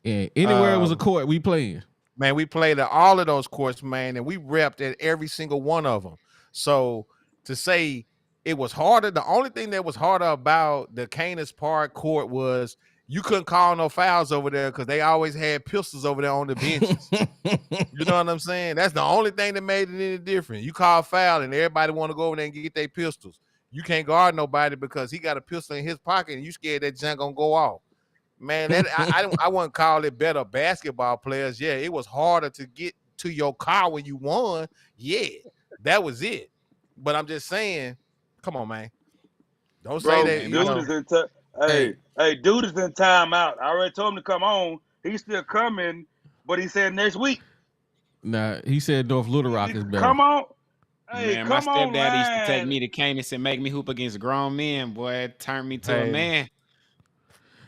Yeah, anywhere it was a court, we played. Man, we played at all of those courts, man, and we repped at every single one of them. So to say it was harder, the only thing that was harder about the Canis Park court was you couldn't call no fouls over there because they always had pistols over there on the benches. You know what I'm saying? That's the only thing that made it any different. You call foul and everybody want to go over there and get their pistols. You can't guard nobody because he got a pistol in his pocket and you scared that junk gonna go off. Man, I wouldn't call it better basketball players. Yeah, it was harder to get to your car when you won. Yeah, that was it. But I'm just saying, come on, man. Don't say Bro, that. dude is in dude is in timeout. I already told him to come on. He's still coming, but he said next week. Nah, he said North Little Rock is better. Come on. Hey, Man, my come on, stepdad used to take line. me to Canis and make me hoop against grown men. Boy, it turned me to a man.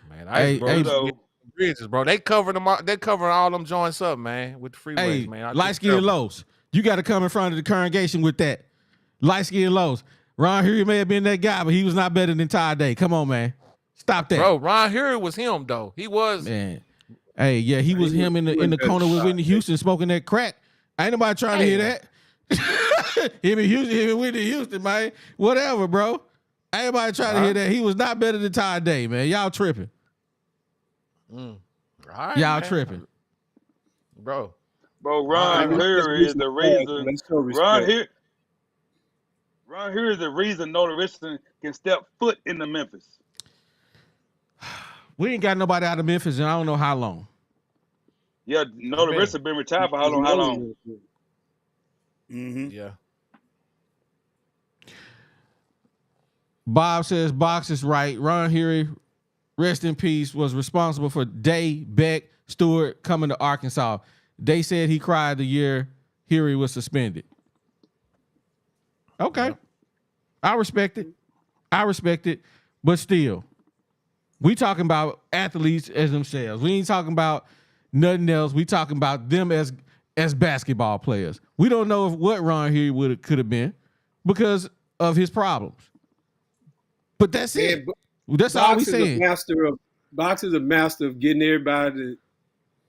Man, I used to Hey, bro, bridges, bro. They covering them. They covering all them joints up, man, with the freeways, hey, man. light skin Lowe's. You got to come in front of the congregation with that. Light skin Lowe's. Ron Huey may have been that guy, but he was not better than Ty Day. Come on, man. Stop that. Bro, Ron Huey was him, though. He was. Man. Hey, yeah, he was him in the corner with Whitney Houston smoking that crack. Ain't nobody trying to hear that. him and Whitney Houston, man. Whatever, bro. Ain't nobody trying to hear that. He was not better than Ty Day, man. Y'all tripping. Right, Y'all man. tripping. Bro, Ron Huey is the reason. Ron Huey is the reason Nolan Richardson can step foot into Memphis. We ain't got nobody out of Memphis, and I don't know how long. Yeah, Nolan Richardson been retired for how long? Mm-hmm. Yeah. Bob says Box is right. Ron Huey, rest in peace, was responsible for Day, Beck, Stewart coming to Arkansas. They said he cried the year Huey was suspended. Okay. I respect it. But still, we talking about athletes as themselves. We ain't talking about nothing else. We talking about them as basketball players. We don't know what Ron Huey could have been because of his problems. But that's it. That's all we saying. Box is a master of getting everybody to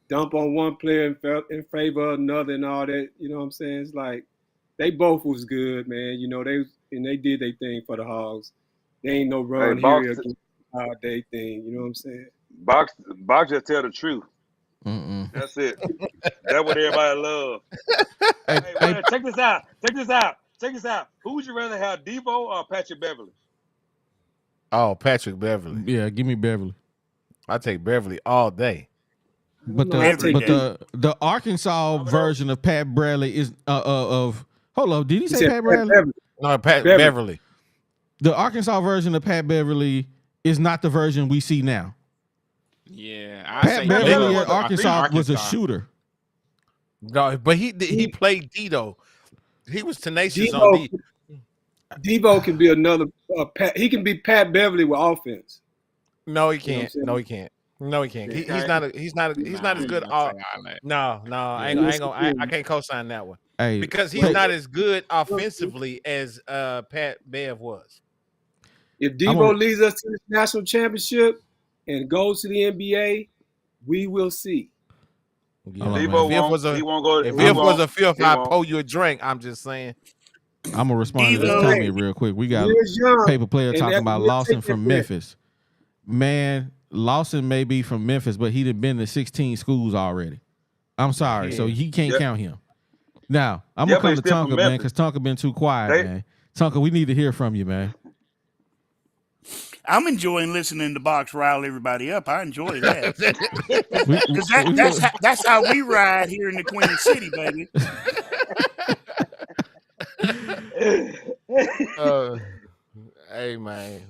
dump on one player in favor of another and all that. You know what I'm saying? It's like they both was good, man. You know, they did their thing for the Hogs. They ain't no Ron Huey against all day thing. You know what I'm saying? Box just tell the truth. That's it. That's what everybody love. Hey, check this out. Who would you rather have, Devo or Patrick Beverly? Oh, Patrick Beverly. Yeah, give me Beverly. I take Beverly all day. But the Arkansas version of Pat Bradley is hold on. Did he say Pat Bradley? No, Beverly. The Arkansas version of Pat Beverly is not the version we see now. Yeah, Pat Beverly at Arkansas was a shooter. No, but he played D though. He was tenacious on D. Devo can be another. He can be Pat Beverly with offense. No, he can't. No, he can't. He's not as good. No, I can't co-sign that one. Hey, because he's not as good offensively as Pat Bev was. If Devo leads us to the national championship and goes to the NBA, we will see. Yeah. If Viv was a fifth, I'd pour you a drink. I'm just saying. I'm gonna respond to this comment real quick. We got paper player talking about Lawson from Memphis. Man, Lawson may be from Memphis, but he'd have been to 16 schools already. I'm sorry, so he can't count him. Now I'm gonna come to Tonka, man, because Tonka been too quiet, man. Tonka, we need to hear from you, man. I'm enjoying listening to Box rile everybody up. I enjoy that. Because that's how we ride here in the Queen City, baby. Hey, man.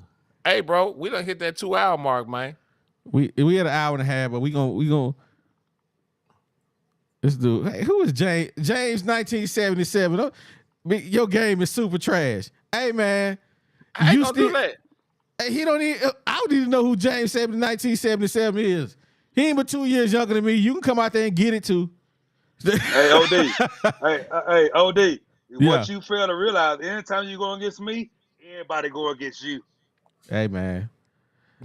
Hey, bro, we done hit that 2-hour mark, man. We had an hour and a half, but we gonna let's do. Hey, who is James? James 1977. Oh, your game is super trash. Hey, man. I ain't gonna do that. Hey, I don't even know who James 1977 is. He ain't but 2 years younger than me. You can come out there and get it too. Hey, OD. OD. What you fail to realize, anytime you go against me, everybody go against you. Hey, man.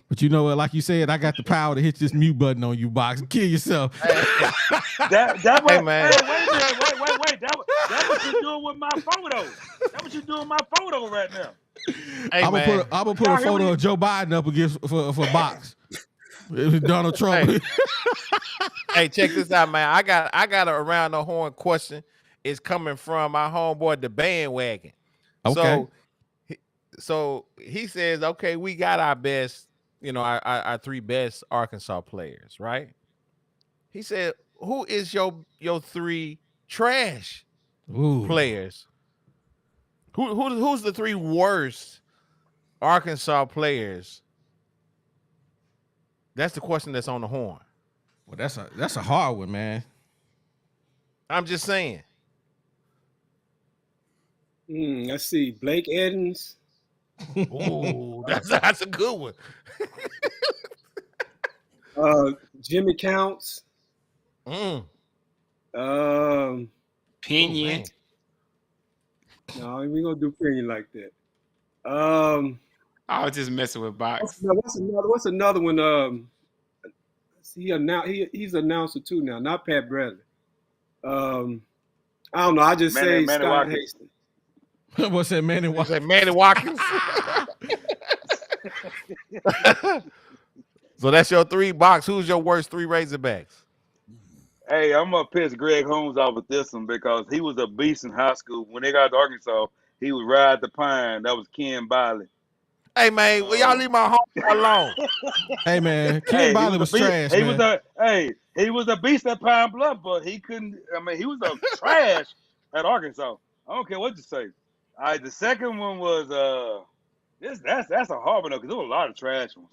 But you know what? Like you said, I got the power to hit this mute button on you, Box, and kill yourself. Hey, man. Wait. That's what you're doing with my photo. That's what you're doing with my photo right now. Hey, I'm gonna put a photo of Joe Biden up against for Box. Donald Trump. Hey, check this out, man. I got a around the horn question. It's coming from my homeboy, the bandwagon. Okay. So he says, okay, we got our best our three best Arkansas players, right? He said, "Who is your three trash Ooh. players? Who's the three worst Arkansas players?" That's the question that's on the horn. Well, that's a hard one, man. I'm just saying. Let's see. Blake Edens. Ooh, that's a good one. Jimmy Counts. Mm. Pinion. No, we're gonna do Pinion like that. I was just messing with Box. What's another one? He's announcer too now, not Pat Bradley. I don't know. I just say Manny Scott Watkins. Hastings. What's that, Manny Was Watkins? that Manny Watkins? So that's your three. Box. Who's your worst three Razorbacks? Hey, I'm gonna piss Greg Holmes off with this one because he was a beast in high school. When they got to Arkansas, he would ride the pine. That was Ken Biley. Hey man, will y'all leave my home alone? Hey man, Ken Biley was trash, man. He was a beast at Pine Bluff, but he couldn't. I mean, he was a trash at Arkansas. I don't care what you say. All right, the second one was that's a hard one though, because there were a lot of trash ones.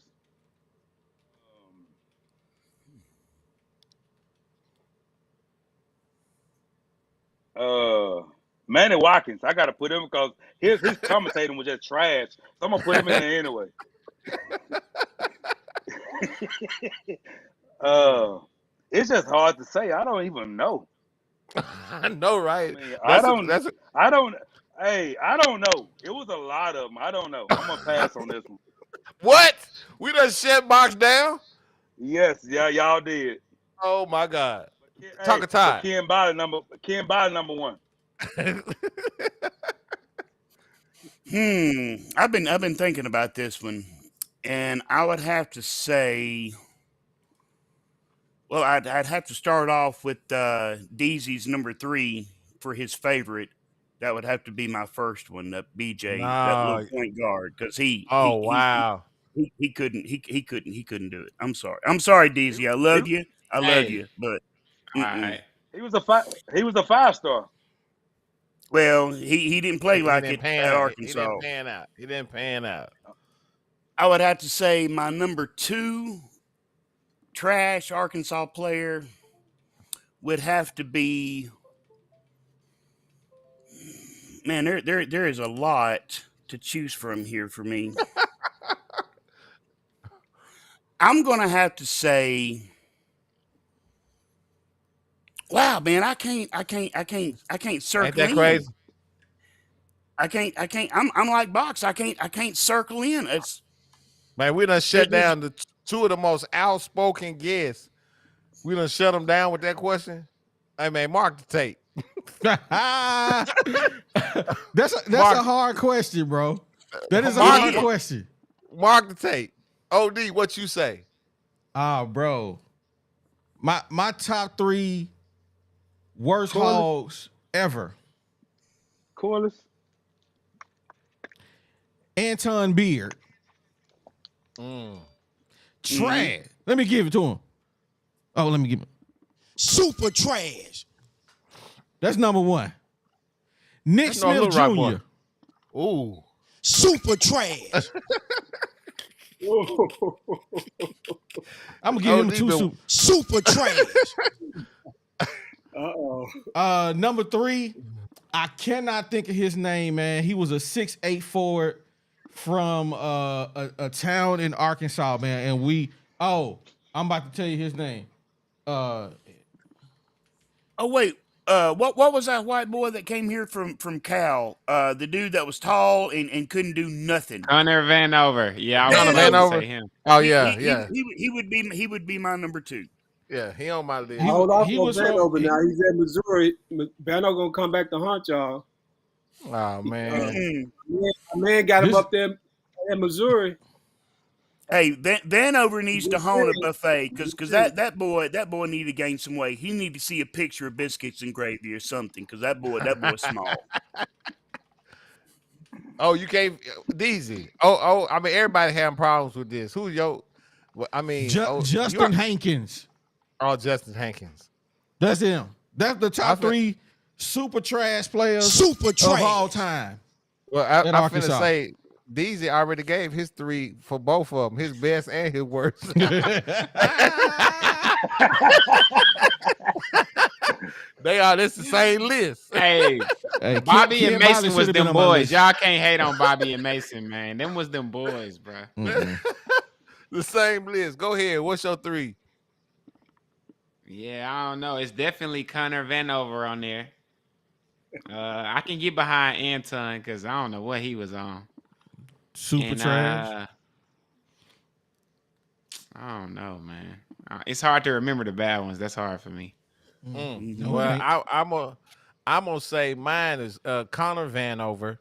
Manny Watkins, I gotta put him because his commentating was just trash. So I'm gonna put him in there anyway. It's just hard to say. I don't even know. I know, right? I mean, I don't know. It was a lot of them. I don't know. I'm gonna pass on this one. What? We done shut Box down? Yes, yeah, y'all did. Oh my God. Talk a time. Ken Biley number one. I've been thinking about this one, and I would have to say, well, I'd have to start off with DZ's number 3 for his favorite. That would have to be my first one, BJ, that little point guard, because he couldn't do it. I'm sorry, DZ. I love you, but All right. He was a 5-star. Well, he didn't play like it at Arkansas. He didn't pan out. I would have to say my number 2 trash Arkansas player would have to be, man, there is a lot to choose from here for me. I'm gonna have to say, wow, man, I can't circle Ain't that in. crazy? I can't. I'm like Box. I can't circle in. It's, man, we done shut down the two of the most outspoken guests. We done shut them down with that question. Hey man, mark the tape. That's a hard question, bro. That is a hard question. Mark the tape. OD, what you say? Bro. My top 3 worst Hogs ever. Corliss. Anton Beard. Trash. Let me give it to him. Oh, let me give it. Super trash. That's number 1. Nick Smith Jr. Ooh. Super trash. I'm gonna give him 2 super trash. Number 3, I cannot think of his name, man. He was a 6'8" forward from a town in Arkansas, man. And I'm about to tell you his name. oh wait, what was that white boy that came here from Cal? The dude that was tall and couldn't do nothing. Connor Vanover. Yeah, I was Vanover. going to say him. Oh yeah, He would be my number 2. Yeah, he on my list. Hold off on Vanover now. He's at Missouri. Vano gonna come back to haunt y'all. Oh man, man got him up there at Missouri. Hey, Vanover needs to hone a buffet because that boy need to gain some weight. He need to see a picture of biscuits and gravy or something because that boy's small. Oh, you gave Deezy. Oh, I mean, everybody having problems with this. Who's your? Well, I mean, Justin Hankins. Oh, Justin Hankins. That's him. That's the top 3 super trash players of all time. Well, I'm finna say Deezy already gave his 3 for both of them, his best and his worst. This the same list. Hey, Bobby and Mason was them boys. Y'all can't hate on Bobby and Mason, man. Them was them boys, bro. The same list. Go ahead. What's your 3? Yeah, I don't know. It's definitely Connor Vanover on there. I can get behind Anton because I don't know what he was on. Super trash. I don't know, man. It's hard to remember the bad ones. That's hard for me. Well, I'm gonna say mine is Connor Vanover.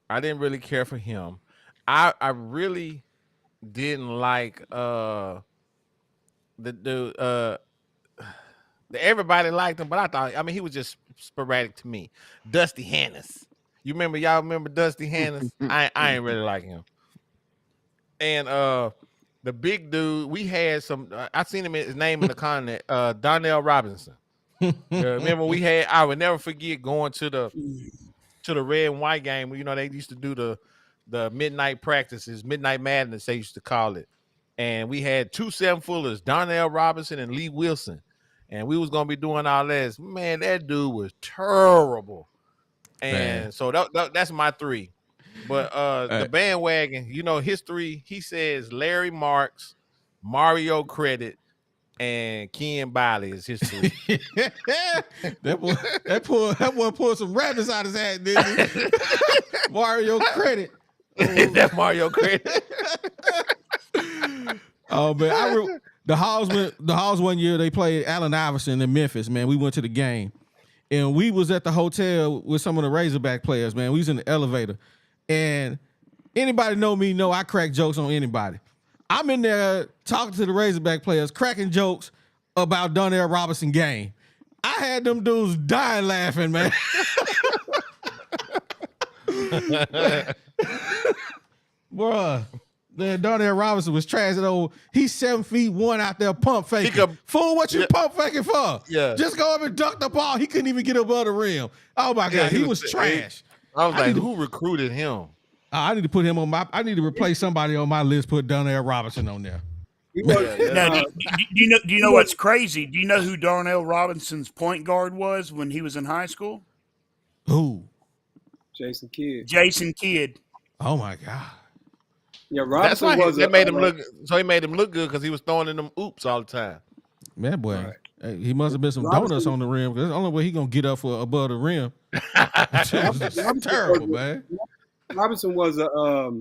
I didn't really care for him. I really didn't like everybody liked him, but I mean he was just sporadic to me. Dusty Hannis. Y'all remember Dusty Hannis? I ain't really like him. And the big dude, we had some. I seen him his name in the comment. Donnell Robinson. Remember I would never forget going to the red and white game. You know they used to do the midnight practices, midnight madness they used to call it. And we had 2 7-footers, Donnell Robinson and Lee Wilson, and we was gonna be doing all this. Man, that dude was terrible. And so that's my 3. But the bandwagon, his 3, he says Larry Marks, Mario Credit, and Ken Biley is his 3. that boy pulled some rabbits out his hat, didn't he? Mario Credit. That Mario Credit. Oh man, the Hogs one year they played Allen Iverson in Memphis. Man, we went to the game, and we was at the hotel with some of the Razorback players. Man, we was in the elevator. And anybody know me, know I crack jokes on anybody. I'm in there talking to the Razorback players, cracking jokes about Donnell Robinson game. I had them dudes dying laughing, man. Bruh, Donnell Robinson was trash. He's 7'1" out there pump faking. Fool, what you pump faking for? Yeah. Just go up and dunk the ball. He couldn't even get above the rim. Oh my God, he was trash. I was like, who recruited him? I need to put him on I need to replace somebody on my list. Put Donnell Robinson on there. Now, do you know what's crazy? Do you know who Darnell Robinson's point guard was when he was in high school? Who? Jason Kidd. Jason Kidd. Oh my God. Yeah, Robinson he made him look good because he was throwing in them oops all the time. Man, boy, he must have been some donuts on the rim because that's the only way he gonna get up for above the rim. That's terrible, man. Robinson was a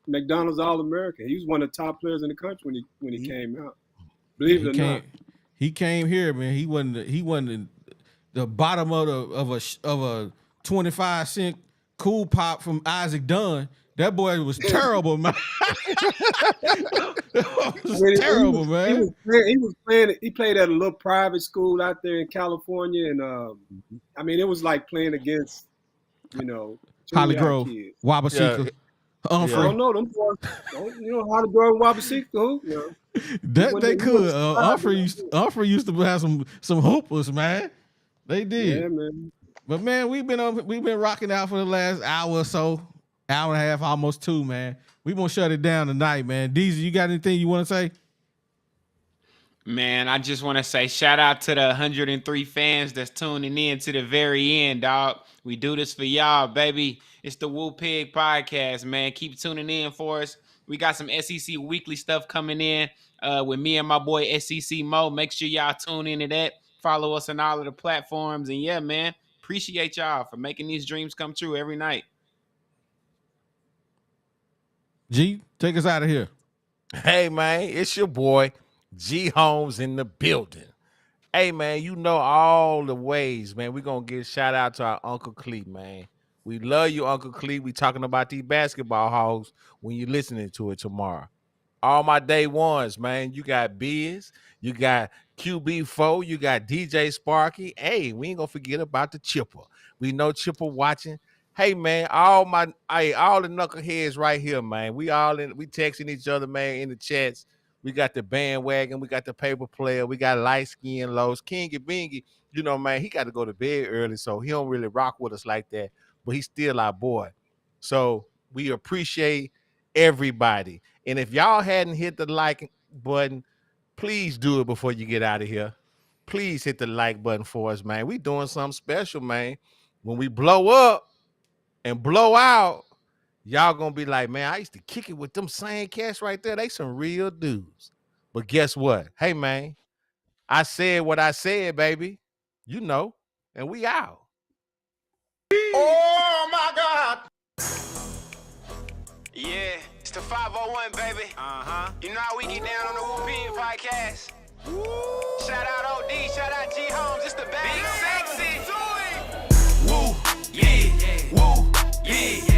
McDonald's All-American. He was one of the top players in the country when he came out. Believe it or not, he came here, man. He wasn't the bottom of a 25-cent cool pop from Isaac Dunn. That boy was terrible, man. Terrible, man. He played at a little private school out there in California, and I mean, it was like playing against, Holly Grove, Wabaseka, Humphrey. I don't know them boys. Holly Grove, Wabaseka. Who? That they could. Humphrey used to have some hoopers, man. They did. Yeah, man. But man, we've been rocking out for the last hour or so. Hour and a half, almost 2, man. We gonna shut it down tonight, man. Deezy, you got anything you want to say? Man, I just want to say shout out to the 103 fans that's tuning in to the very end, dog. We do this for y'all, baby. It's the Woo Pig Podcast, man. Keep tuning in for us. We got some SEC weekly stuff coming in with me and my boy SEC Mo. Make sure y'all tune into that. Follow us on all of the platforms. And yeah, man, appreciate y'all for making these dreams come true every night. G, take us out of here. Hey, man, it's your boy, G Holmes in the building. Hey, man, you know all the ways, man. We're going to give a shout out to our Uncle Clee, man. We love you, Uncle Clee. We talking about these basketball hogs when you're listening to it tomorrow. All my day ones, man. You got Biz, you got QB4, you got DJ Sparky. Hey, we ain't going to forget about the Chipper. We know Chipper watching. Hey man, all the knuckleheads right here, man. We texting each other, man, in the chats. We got the bandwagon, we got the paper player, we got light skin lows. Kingy Bingy, you know, man, he got to go to bed early, so he don't really rock with us like that. But he's still our boy. So we appreciate everybody. And if y'all hadn't hit the like button, please do it before you get out of here. Please hit the like button for us, man. We doing something special, man. When we blow up and blow out, y'all gonna be like, man, I used to kick it with them same cats right there. They some real dudes. But guess what? Hey, man, I said what I said, baby. You know, and we out. Oh my God. Yeah, it's the 501, baby. You know how we get down on the Woo Pig podcast. Shout out OD, shout out G Holmes, it's the bag. Big sexy. Woo, yeah, woo, yeah.